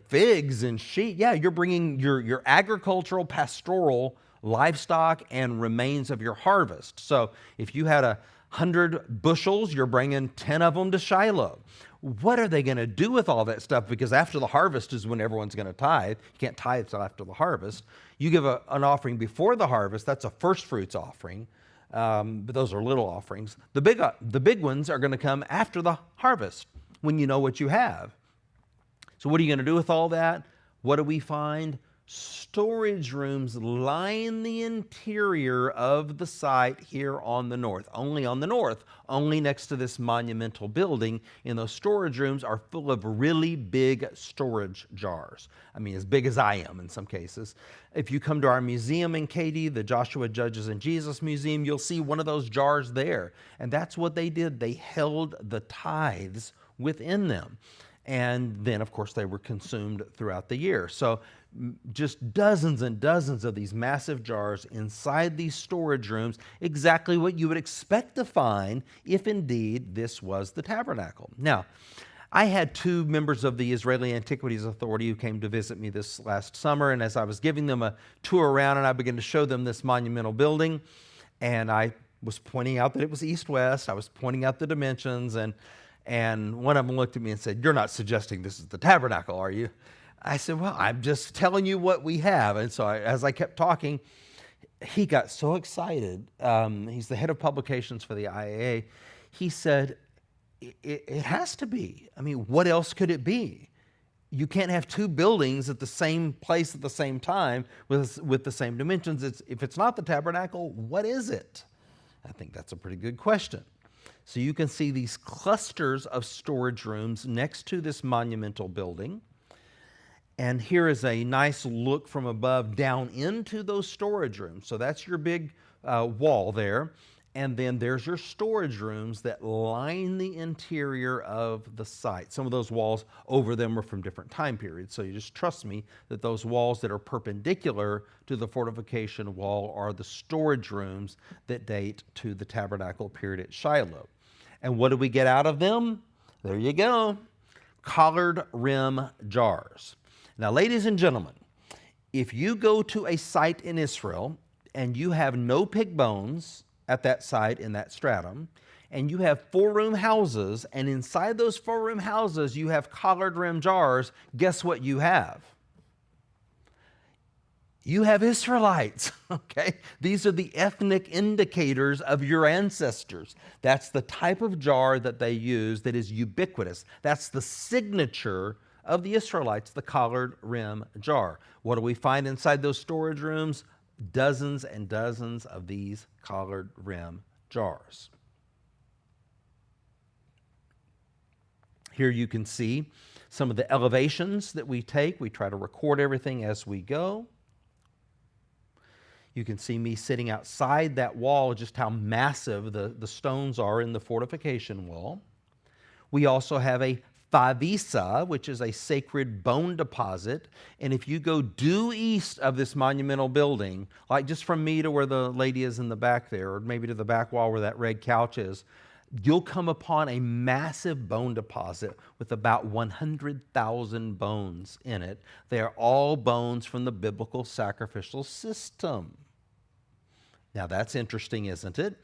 Speaker 2: figs and sheep. Yeah, you're bringing your agricultural, pastoral livestock and remains of your harvest. So if you had 100 bushels, you're bringing 10 of them to Shiloh. What are they going to do with all that stuff? Because after the harvest is when everyone's going to tithe. You can't tithe until after the harvest. You give an offering before the harvest. That's a first fruits offering. But those are little offerings. The big ones are going to come after the harvest when you know what you have. So what are you going to do with all that? What do we find? Storage rooms line the interior of the site here on the north, only next to this monumental building. And those storage rooms are full of really big storage jars. I mean, as big as I am in some cases. If you come to our museum in Katy, the Joshua, Judges, and Jesus Museum, you'll see one of those jars there. And that's what they did. They held the tithes within them. And then, of course, they were consumed throughout the year. So just dozens and dozens of these massive jars inside these storage rooms, exactly what you would expect to find if indeed this was the tabernacle. Now, I had 2 members of the Israeli Antiquities Authority who came to visit me this last summer, and as I was giving them a tour around and I began to show them this monumental building, and I was pointing out that it was east-west, I was pointing out the dimensions, and one of them looked at me and said, "You're not suggesting this is the tabernacle, are you?" I said, "Well, I'm just telling you what we have." And so as I kept talking, he got so excited. He's the head of publications for the IAA. He said, it has to be. I mean, what else could it be? You can't have 2 buildings at the same place at the same time with the same dimensions. If it's not the tabernacle, what is it? I think that's a pretty good question. So you can see these clusters of storage rooms next to this monumental building. And here is a nice look from above down into those storage rooms. So that's your big wall there. And then there's your storage rooms that line the interior of the site. Some of those walls over them are from different time periods. So you just trust me that those walls that are perpendicular to the fortification wall are the storage rooms that date to the tabernacle period at Shiloh. And what do we get out of them? There you go. Collared rim jars. Now, ladies and gentlemen, if you go to a site in Israel and you have no pig bones at that site in that stratum, and you have 4-room houses, and inside those 4-room houses you have collared rim jars, guess what you have? You have Israelites, okay? These are the ethnic indicators of your ancestors. That's the type of jar that they use that is ubiquitous. That's the signature of the Israelites, the collared rim jar. What do we find inside those storage rooms? Dozens and dozens of these collared rim jars. Here you can see some of the elevations that we take. We try to record everything as we go. You can see me sitting outside that wall, just how massive the stones are in the fortification wall. We also have a favisa, which is a sacred bone deposit. And if you go due east of this monumental building, like just from me to where the lady is in the back there, or maybe to the back wall where that red couch is, you'll come upon a massive bone deposit with about 100,000 bones in it. They are all bones from the biblical sacrificial system. Now that's interesting, isn't it?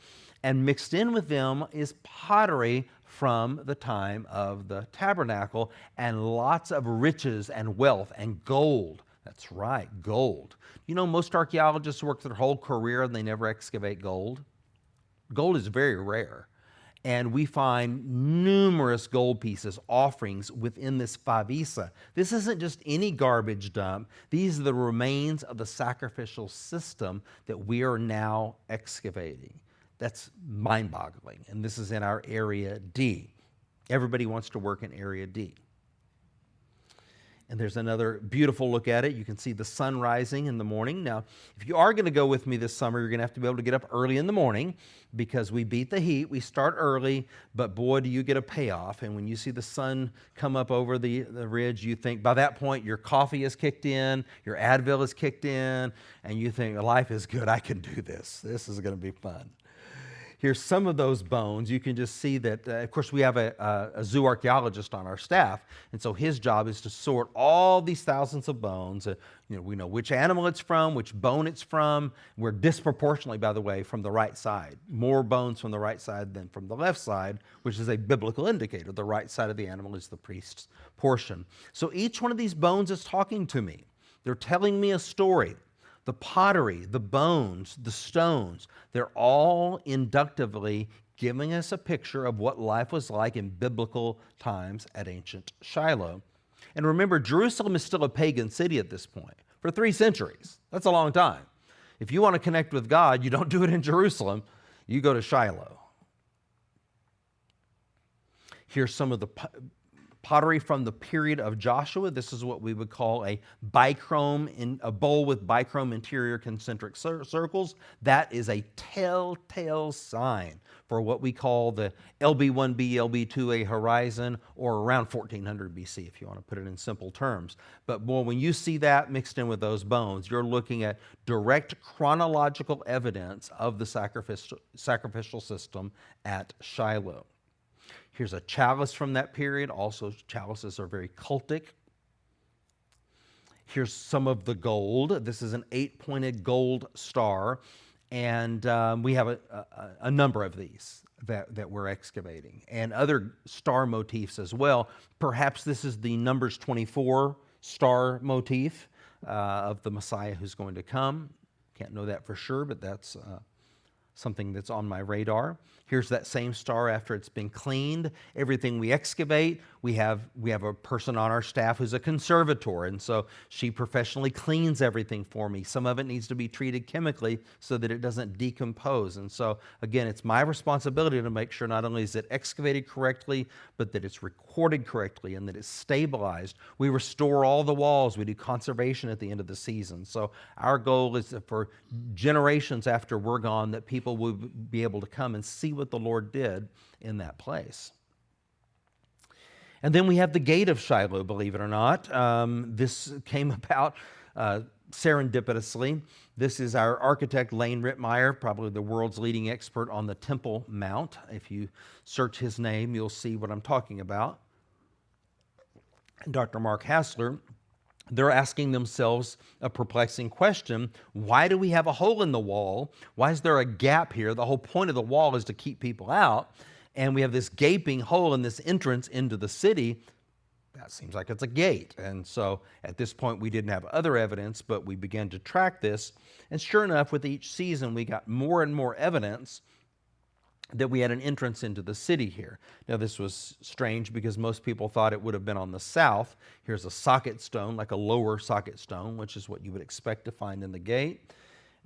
Speaker 2: And mixed in with them is pottery from the time of the tabernacle, and lots of riches and wealth and gold. That's right, gold. You know, most archaeologists work their whole career and they never excavate gold. Gold is very rare. And we find numerous gold pieces, offerings within this favisa. This isn't just any garbage dump. These are the remains of the sacrificial system that we are now excavating. That's mind-boggling. And this is in our Area D. Everybody wants to work in Area D. And there's another beautiful look at it. You can see the sun rising in the morning. Now, if you are going to go with me this summer, you're going to have to be able to get up early in the morning because we beat the heat. We start early, but boy, do you get a payoff. And when you see the sun come up over the ridge, you think by that point your coffee is kicked in, your Advil is kicked in, and you think life is good. I can do this. This is going to be fun. Here's some of those bones. You can just see that, of course, we have a zoo archaeologist on our staff, and so his job is to sort all these thousands of bones. We know which animal it's from, which bone it's from. We're disproportionately, by the way, from the right side. More bones from the right side than from the left side, which is a biblical indicator. The right side of the animal is the priest's portion. So each one of these bones is talking to me. They're telling me a story. The pottery, the bones, the stones, they're all inductively giving us a picture of what life was like in biblical times at ancient Shiloh. And remember, Jerusalem is still a pagan city at this point for 3 centuries. That's a long time. If you want to connect with God, you don't do it in Jerusalem. You go to Shiloh. Here's some of the pottery from the period of Joshua. This is what we would call a bichrome, in a bowl with bichrome interior concentric circles. That is a telltale sign for what we call the LB1B, LB2A horizon, or around 1400 BC, if you want to put it in simple terms. But boy, when you see that mixed in with those bones, you're looking at direct chronological evidence of the sacrificial system at Shiloh. Here's a chalice from that period. Also, chalices are very cultic. Here's some of the gold. This is an 8-pointed gold star. And we have a number of these that we're excavating. And other star motifs as well. Perhaps this is the Numbers 24 star motif of the Messiah who's going to come. Can't know that for sure, but that's something that's on my radar. Here's that same star after it's been cleaned. Everything we excavate, we have a person on our staff who's a conservator, and so she professionally cleans everything for me. Some of it needs to be treated chemically so that it doesn't decompose. And so again, it's my responsibility to make sure not only is it excavated correctly, but that it's recorded correctly and that it's stabilized. We restore all the walls. We do conservation at the end of the season. So our goal is that for generations after we're gone, that people will be able to come and see what the Lord did in that place. And then we have the gate of Shiloh, believe it or not. This came about serendipitously. This is our architect, Lane Rittmeyer, probably the world's leading expert on the Temple Mount. If you search his name, you'll see what I'm talking about. And Dr. Mark Hassler, they're asking themselves a perplexing question. Why do we have a hole in the wall? Why is there a gap here? The whole point of the wall is to keep people out. And we have this gaping hole in this entrance into the city. That seems like it's a gate. And so at this point, we didn't have other evidence, but we began to track this. And sure enough, with each season, we got more and more evidence that we had an entrance into the city here. Now, this was strange because most people thought it would have been on the south. Here's a socket stone, like a lower socket stone, which is what you would expect to find in the gate,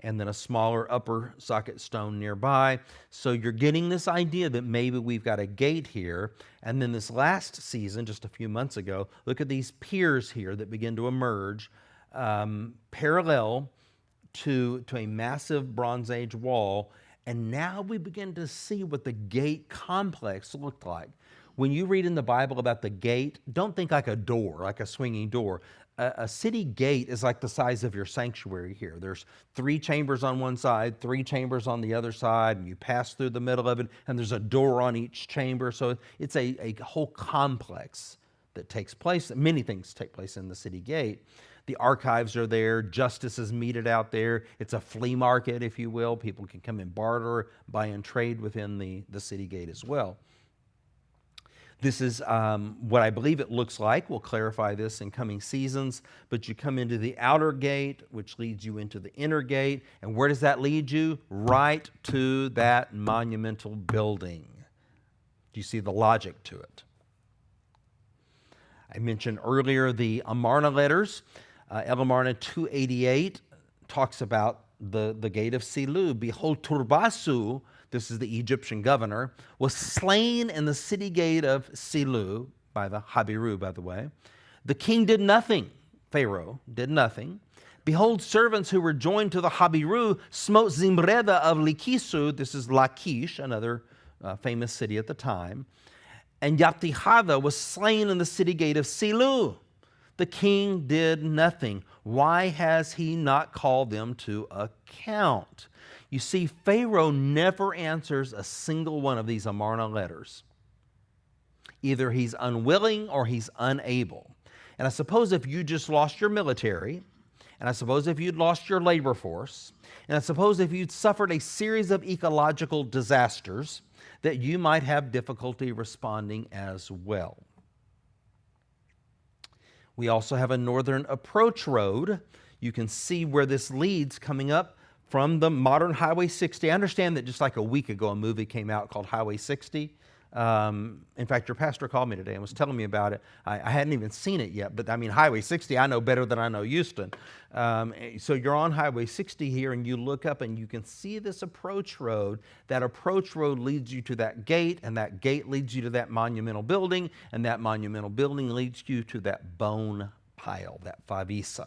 Speaker 2: and then a smaller upper socket stone nearby. So you're getting this idea that maybe we've got a gate here. And then this last season, just a few months ago, look at these piers here that begin to emerge parallel to a massive Bronze Age wall. And now we begin to see what the gate complex looked like. When you read in the Bible about the gate, don't think like a door, like a swinging door. A city gate is like the size of your sanctuary here. There's 3 chambers on one side, 3 chambers on the other side, and you pass through the middle of it, and there's a door on each chamber. So it's a whole complex that takes place. Many things take place in the city gate. The archives are there. Justice is meted out there. It's a flea market, if you will. People can come and barter, buy and trade within the city gate as well. This is what I believe it looks like. We'll clarify this in coming seasons. But you come into the outer gate, which leads you into the inner gate. And where does that lead you? Right to that monumental building. Do you see the logic to it? I mentioned earlier the Amarna letters. El Amarna 288 talks about the gate of Shiloh. Behold, Turbasu, this is the Egyptian governor, was slain in the city gate of Shiloh by the Habiru, by the way. The king did nothing. Pharaoh did nothing. Behold, servants who were joined to the Habiru smote Zimreda of Lachisu. This is Lachish, another famous city at the time. And Yaptihada was slain in the city gate of Shiloh. The king did nothing. Why has he not called them to account? You see, Pharaoh never answers a single one of these Amarna letters. Either he's unwilling or he's unable. And I suppose if you just lost your military, and I suppose if you'd lost your labor force, and I suppose if you'd suffered a series of ecological disasters, that you might have difficulty responding as well. We also have a northern approach road. You can see where this leads coming up from the modern Highway 60. I understand that just like a week ago, a movie came out called Highway 60. In fact, your pastor called me today and was telling me about it. I hadn't even seen it yet, but I mean, Highway 60, I know better than I know Houston. So you're on Highway 60 here, and you look up and you can see this approach road. That approach road leads you to that gate, and that gate leads you to that monumental building, and that monumental building leads you to that bone pile, that favisa.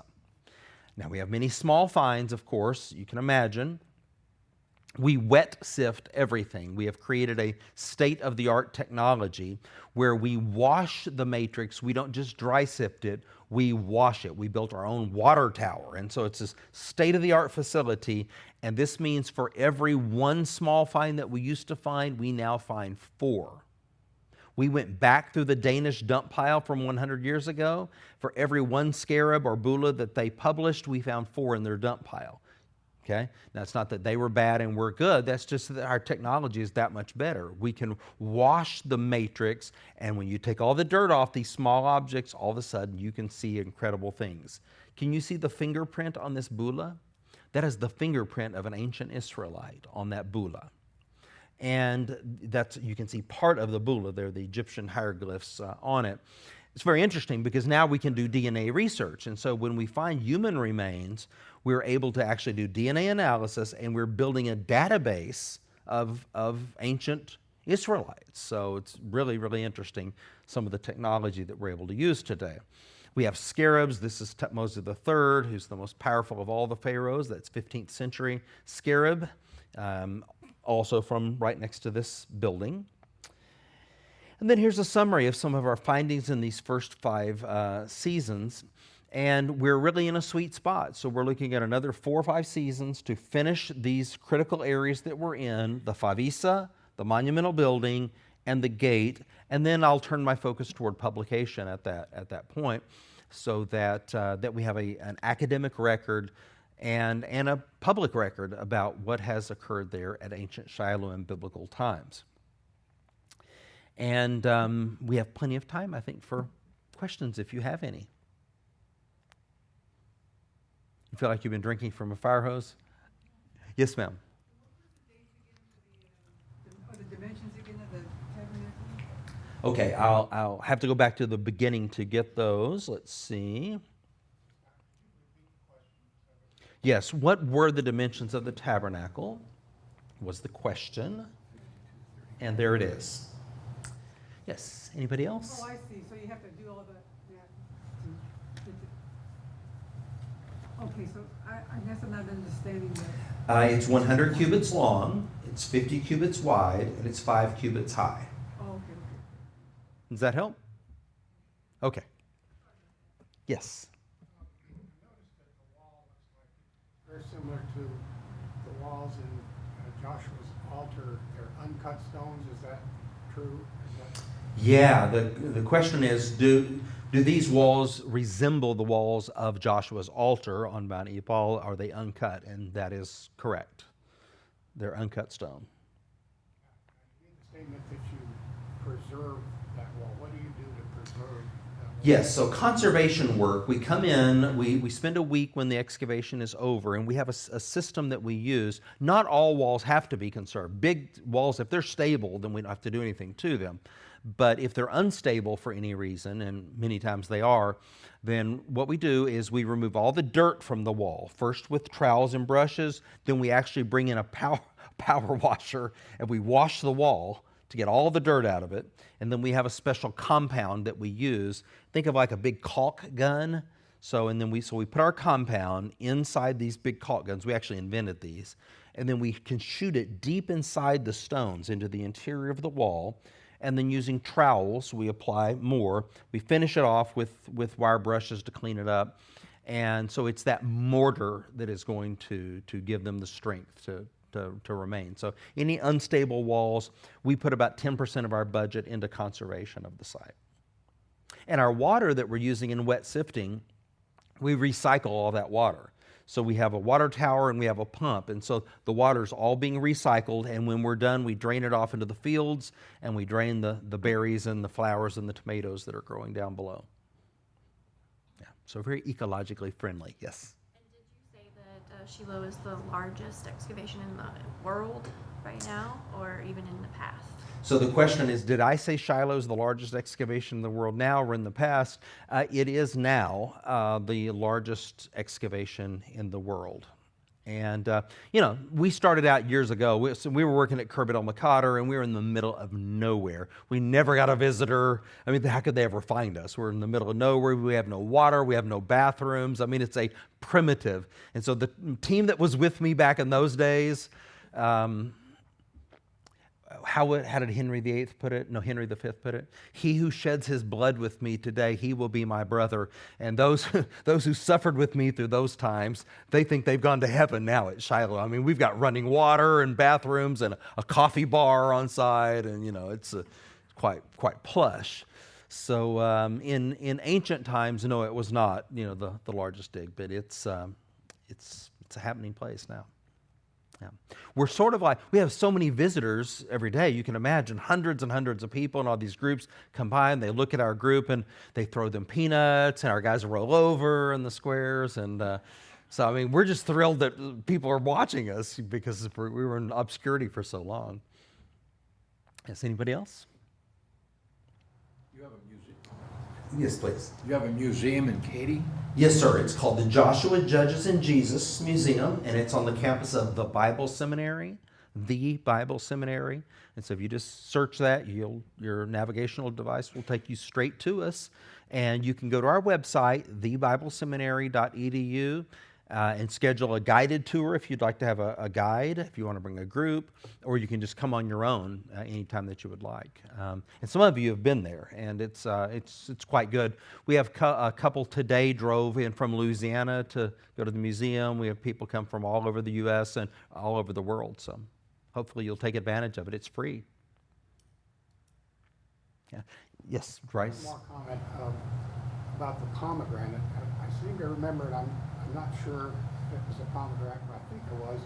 Speaker 2: Now, we have many small finds, of course, you can imagine. We wet sift everything. We have created a state-of-the-art technology where we wash the matrix. We don't just dry sift it, we wash it. We built our own water tower. And so it's this state-of-the-art facility. And this means for every one small find that we used to find, we now find 4. We went back through the Danish dump pile from 100 years ago. For every one scarab or bula that they published, we found 4 in their dump pile. Okay? Now, it's not that they were bad and we're good. That's just that our technology is that much better. We can wash the matrix, and when you take all the dirt off these small objects, all of a sudden you can see incredible things. Can you see the fingerprint on this bula? That is the fingerprint of an ancient Israelite on that bula. And that's, you can see part of the bulla there, the Egyptian hieroglyphs on it. It's very interesting because now we can do DNA research. And so when we find human remains, we're able to actually do DNA analysis, and we're building a database of ancient Israelites. So it's really, really interesting, some of the technology that we're able to use today. We have scarabs. This is Thutmose III, who's the most powerful of all the pharaohs. That's 15th century scarab, also from right next to this building. And then here's a summary of some of our findings in these first 5 seasons. And we're really in a sweet spot. So we're looking at another 4 or 5 seasons to finish these critical areas that we're in, the Favisa, the monumental building, and the gate. And then I'll turn my focus toward publication at that point, so that we have an academic record and a public record about what has occurred there at ancient Shiloh in biblical times. And we have plenty of time, I think, for questions if you have any. You feel like you've been drinking from a fire hose? Yes, ma'am.
Speaker 3: The dimensions again of the tabernacle?
Speaker 2: Okay, I'll have to go back to the beginning to get those. Let's see. Yes, what were the dimensions of the tabernacle was the question. And there it is. Yes, anybody else?
Speaker 3: Oh, I see. So you have to do all of that to get Okay, so I guess I'm not understanding that.
Speaker 2: It's 100 cubits long, it's 50 cubits wide, and it's 5 cubits high.
Speaker 3: Oh, okay.
Speaker 2: Does that help? Okay. Yes.
Speaker 1: Very similar to the walls in Joshua's altar. They're uncut stones. Is that true?
Speaker 2: Yeah, the question is, do these walls resemble the walls of Joshua's altar on Mount Ebal? Are they uncut? And that is correct. They're uncut stone.
Speaker 1: You made the statement that you preserve that wall. What do you do to preserve that wall?
Speaker 2: Yes, so conservation work, we come in, we spend a week when the excavation is over, and we have a system that we use. Not all walls have to be conserved. Big walls, if they're stable, then we don't have to do anything to them. But if they're unstable for any reason, and many times they are, then what we do is we remove all the dirt from the wall, first with trowels and brushes, then we actually bring in a power washer, and we wash the wall to get all the dirt out of it. And then we have a special compound that we use. Think of like a big caulk gun. So we put our compound inside these big caulk guns. We actually invented these. And then we can shoot it deep inside the stones into the interior of the wall. And then using trowels, we apply more. We finish it off with wire brushes to clean it up. And so it's that mortar that is going to give them the strength to remain. So any unstable walls, we put about 10% of our budget into conservation of the site. And our water that we're using in wet sifting, we recycle all that water. So we have a water tower and we have a pump, and so the water's all being recycled, and when we're done, we drain it off into the fields, and we drain the berries and the flowers and the tomatoes that are growing down below. Yeah, so very ecologically friendly, yes.
Speaker 4: And did you say that Shiloh is the largest excavation in the world right now, or even in the past?
Speaker 2: So the question is, did I say Shiloh is the largest excavation in the world now or in the past? It is now the largest excavation in the world. And, we started out years ago. We were working at Kerbet El Makader, and we were in the middle of nowhere. We never got a visitor. I mean, how could they ever find us? We're in the middle of nowhere. We have no water. We have no bathrooms. I mean, it's a primitive. And so the team that was with me back in those days, how did Henry VIII put it? No, Henry V put it. He who sheds his blood with me today, he will be my brother. And those who suffered with me through those times, they think they've gone to heaven now at Shiloh. I mean, we've got running water and bathrooms and a coffee bar on site, and it's quite plush. So in ancient times, no, it was not the largest dig, but it's a happening place now. Yeah. We're sort of like, we have so many visitors every day. You can imagine hundreds and hundreds of people, and all these groups come by and they look at our group and they throw them peanuts, and our guys roll over in the squares. And so, I mean, we're just thrilled that people are watching us because we were in obscurity for so long. Yes, anybody else?
Speaker 5: You have a museum.
Speaker 2: Yes, please.
Speaker 5: You have a museum in Katy?
Speaker 2: Yes, sir. It's called the Joshua Judges and Jesus Museum, and it's on the campus of the Bible Seminary, the Bible Seminary. And so if you just search that, your navigational device will take you straight to us. And you can go to our website, thebibleseminary.edu, and schedule a guided tour if you'd like to have a guide, if you want to bring a group, or you can just come on your own anytime that you would like. And some of you have been there, and it's quite good. We have a couple today drove in from Louisiana to go to the museum. We have people come from all over the U.S. and all over the world, so hopefully you'll take advantage of it. It's free. Yeah. Yes, Bryce?
Speaker 1: One more comment about the pomegranate. I seem to remember, and I'm not sure if it was a pomegranate, but I think it was,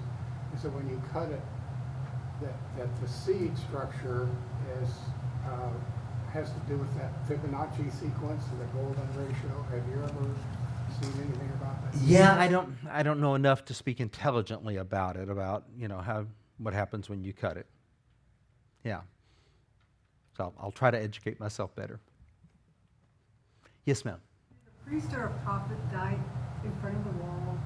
Speaker 1: is that when you cut it, that the seed structure has to do with that Fibonacci sequence, the golden ratio. Have you ever seen anything about that?
Speaker 2: Yeah, I don't know enough to speak intelligently about it, about, what happens when you cut it. Yeah. So I'll try to educate myself better. Yes, ma'am.
Speaker 3: Did a priest or a prophet died in front of the wall of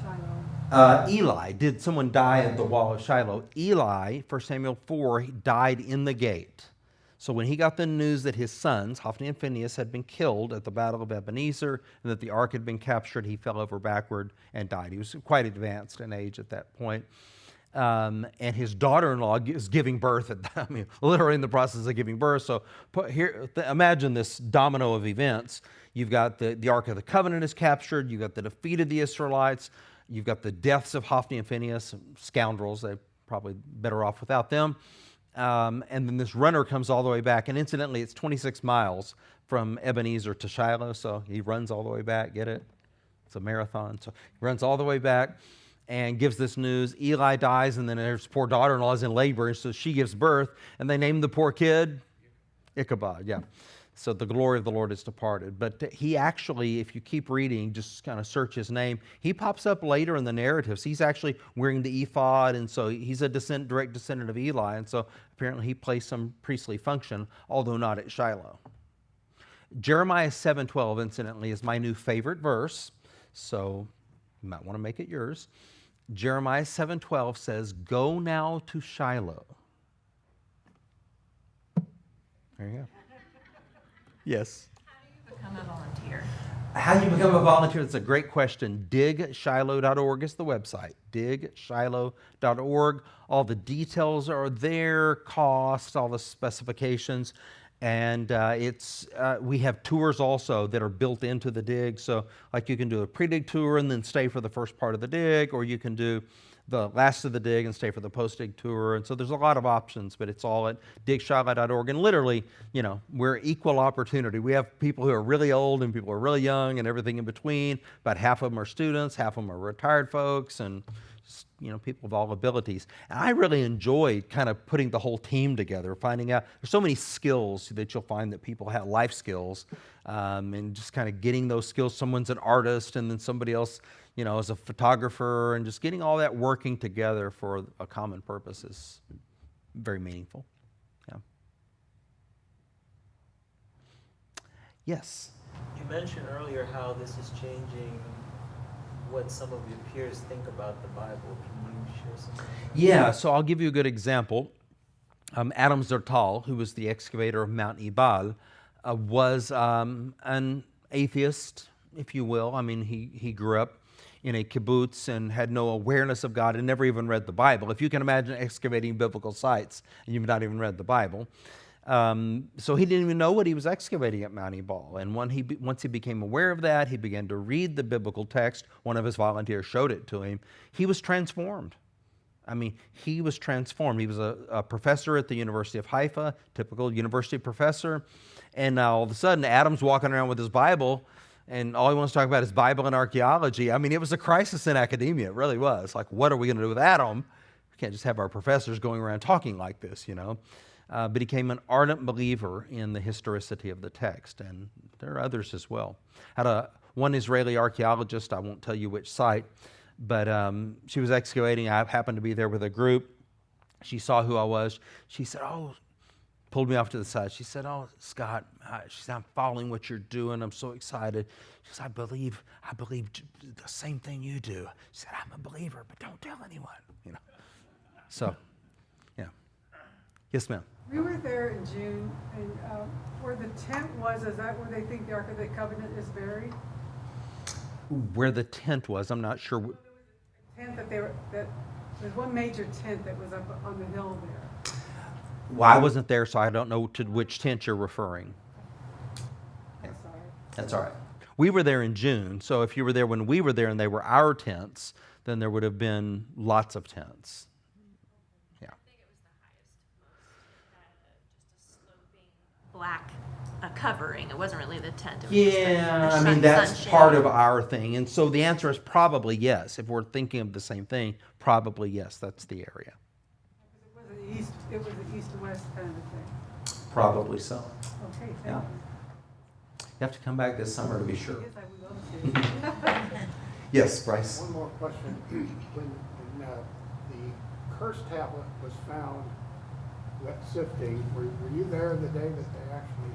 Speaker 3: Shiloh?
Speaker 2: Eli, did someone die at the wall of Shiloh? Eli, 1 Samuel 4, he died in the gate. So when he got the news that his sons, Hophni and Phinehas, had been killed at the Battle of Ebenezer and that the ark had been captured, he fell over backward and died. He was quite advanced in age at that point. And his daughter-in-law is giving birth literally in the process of giving birth. So imagine this domino of events. You've got the Ark of the Covenant is captured. You've got the defeat of the Israelites. You've got the deaths of Hophni and Phinehas, scoundrels. They're probably better off without them. And then this runner comes all the way back. And incidentally, it's 26 miles from Ebenezer to Shiloh. So he runs all the way back. Get it? It's a marathon. So he runs all the way back and gives this news. Eli dies, and then his poor daughter-in-law is in labor, and so she gives birth, and they name the poor kid Ichabod, yeah. So the glory of the Lord is departed. But he actually, if you keep reading, just kind of search his name, he pops up later in the narratives. He's actually wearing the ephod, and so he's a direct descendant of Eli, and so apparently he plays some priestly function, although not at Shiloh. Jeremiah 7:12, incidentally, is my new favorite verse, so you might want to make it yours. Jeremiah 7:12 says, "Go now to Shiloh." There you go. Yes.
Speaker 4: How do you become a volunteer?
Speaker 2: How do you become a volunteer? That's a great question. DigShiloh.org is the website. DigShiloh.org. All the details are there, costs, all the specifications. And we have tours also that are built into the dig. So like you can do a pre-dig tour and then stay for the first part of the dig, or you can do the last of the dig and stay for the post-dig tour. And so there's a lot of options, but it's all at digshiloh.org. And literally, we're equal opportunity. We have people who are really old and people who are really young and everything in between. About half of them are students, half of them are retired folks, and people of all abilities. And I really enjoyed kind of putting the whole team together, finding out there's so many skills that you'll find that people have, life skills, and just kind of getting those skills. Someone's an artist, and then somebody else, is a photographer, and just getting all that working together for a common purpose is very meaningful. Yeah. Yes.
Speaker 6: You mentioned earlier how this is changing what some of your peers think about the Bible. Can you share something?
Speaker 2: Yeah, so I'll give you a good example. Adam Zertal, who was the excavator of Mount Ebal, was an atheist, if you will. I mean, he grew up in a kibbutz and had no awareness of God and never even read the Bible. If you can imagine excavating biblical sites and you've not even read the Bible. So he didn't even know what he was excavating at Mount Ebal. And once he became aware of that, he began to read the biblical text. One of his volunteers showed it to him. He was transformed. I mean, he was transformed. He was a professor at the University of Haifa, typical university professor. And now all of a sudden, Adam's walking around with his Bible, and all he wants to talk about is Bible and archaeology. I mean, it was a crisis in academia. It really was. Like, what are we going to do with Adam? We can't just have our professors going around talking like this, But he became an ardent believer in the historicity of the text, and there are others as well. Had one Israeli archaeologist, I won't tell you which site, but she was excavating. I happened to be there with a group. She saw who I was. She said, "Oh, pulled me off to the side. She said, "Oh, Scott," she said, "I'm following what you're doing. I'm so excited." She said, I believe the same thing you do." She said, "I'm a believer, but don't tell anyone." So, yeah. Yes, ma'am.
Speaker 3: We were there in June, and where the tent was, is that where they think the Ark of the Covenant is buried?
Speaker 2: Where the tent was, I'm not sure.
Speaker 3: Tent there's one major tent that was up on the hill there.
Speaker 2: Well, I wasn't there, so I don't know to which tent you're referring.
Speaker 3: I'm sorry.
Speaker 2: That's all right. We were there in June, so if you were there when we were there and they were our tents, then there would have been lots of tents. Yeah.
Speaker 4: I think it was the highest. Just a sloping black covering. It wasn't really the tent. It was just
Speaker 2: Yeah,
Speaker 4: a
Speaker 2: I mean,
Speaker 4: sun-
Speaker 2: that's
Speaker 4: sunshade.
Speaker 2: part of our thing. And so the answer is probably yes. If we're thinking of the same thing, probably yes, that's the area.
Speaker 3: It was an east and west kind of thing.
Speaker 2: Probably so.
Speaker 3: Okay, thank
Speaker 2: Yeah.
Speaker 3: you.
Speaker 2: You have to come back this summer to be sure.
Speaker 3: Yes, I would love to.
Speaker 2: Yes, Bryce.
Speaker 1: One more question. When the curse tablet was found wet sifting, were you there the day that they actually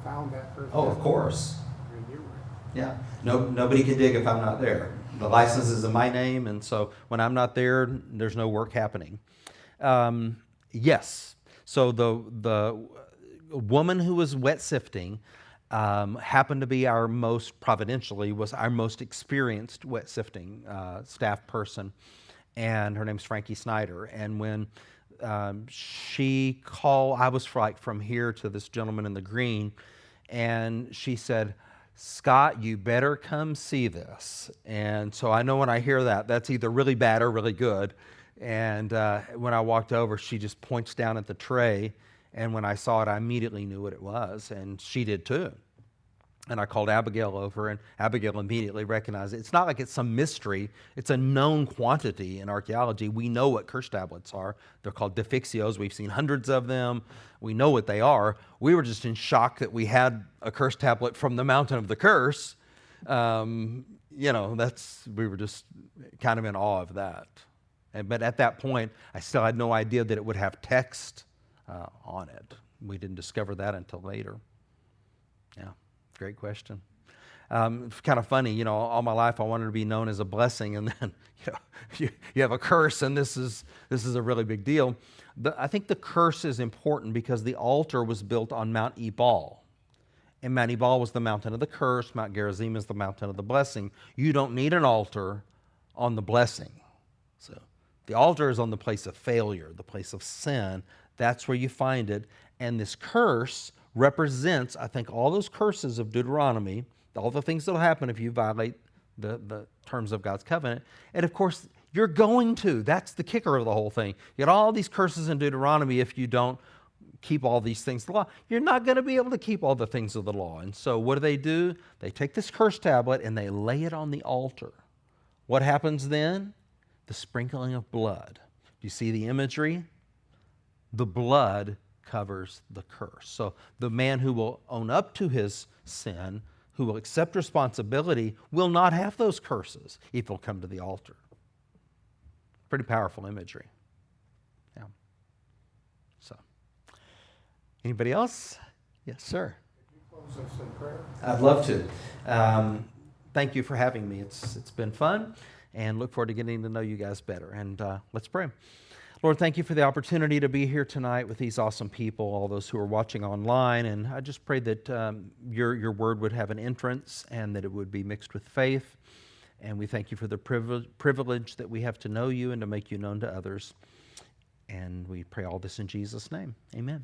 Speaker 1: found that curse
Speaker 2: Oh,
Speaker 1: tablet?
Speaker 2: of course.
Speaker 1: And you were.
Speaker 2: Yeah. Nobody can dig if I'm not there. The license is in my name, and so when I'm not there, there's no work happening. Yes. So the woman who was wet sifting happened to be was our most experienced wet sifting staff person, and her name's Frankie Snyder. And when she called, I was from here to this gentleman in the green, and she said, "Scott, you better come see this." And so I know when I hear that, that's either really bad or really good. And when I walked over, she just points down at the tray, and when I saw it, I immediately knew what it was, and she did too. And I called Abigail over, and Abigail immediately recognized it. It's not like it's some mystery. It's a known quantity in archaeology. We know what curse tablets are. They're called defixios. We've seen hundreds of them. We know what they are. We were just in shock that we had a curse tablet from the mountain of the curse. We were just kind of in awe of that. But at that point, I still had no idea that it would have text on it. We didn't discover that until later. Yeah. Great question. It's kind of funny, all my life I wanted to be known as a blessing, and then you have a curse, and this is a really big deal. I think the curse is important because the altar was built on Mount Ebal, and Mount Ebal was the mountain of the curse. Mount Gerizim is the mountain of the blessing. You don't need an altar on the blessing. So the altar is on the place of failure, the place of sin. That's where you find it, and this curse represents, I think, all those curses of Deuteronomy, all the things that will happen if you violate the terms of God's covenant. And of course, you're going to. That's the kicker of the whole thing. You get all these curses in Deuteronomy if you don't keep all these things of the law. You're not going to be able to keep all the things of the law. And so what do? They take this curse tablet and they lay it on the altar. What happens then? The sprinkling of blood. Do you see the imagery? The blood covers the curse. So the man who will own up to his sin, who will accept responsibility, will not have those curses if he'll come to the altar. Pretty powerful imagery. Yeah. So, anybody else? Yes, sir.
Speaker 1: Close us in prayer.
Speaker 2: I'd love to. Thank you for having me. It's been fun, and look forward to getting to know you guys better. And let's pray. Lord, thank you for the opportunity to be here tonight with these awesome people, all those who are watching online. And I just pray that your word would have an entrance and that it would be mixed with faith. And we thank you for the privilege that we have to know you and to make you known to others. And we pray all this in Jesus' name. Amen.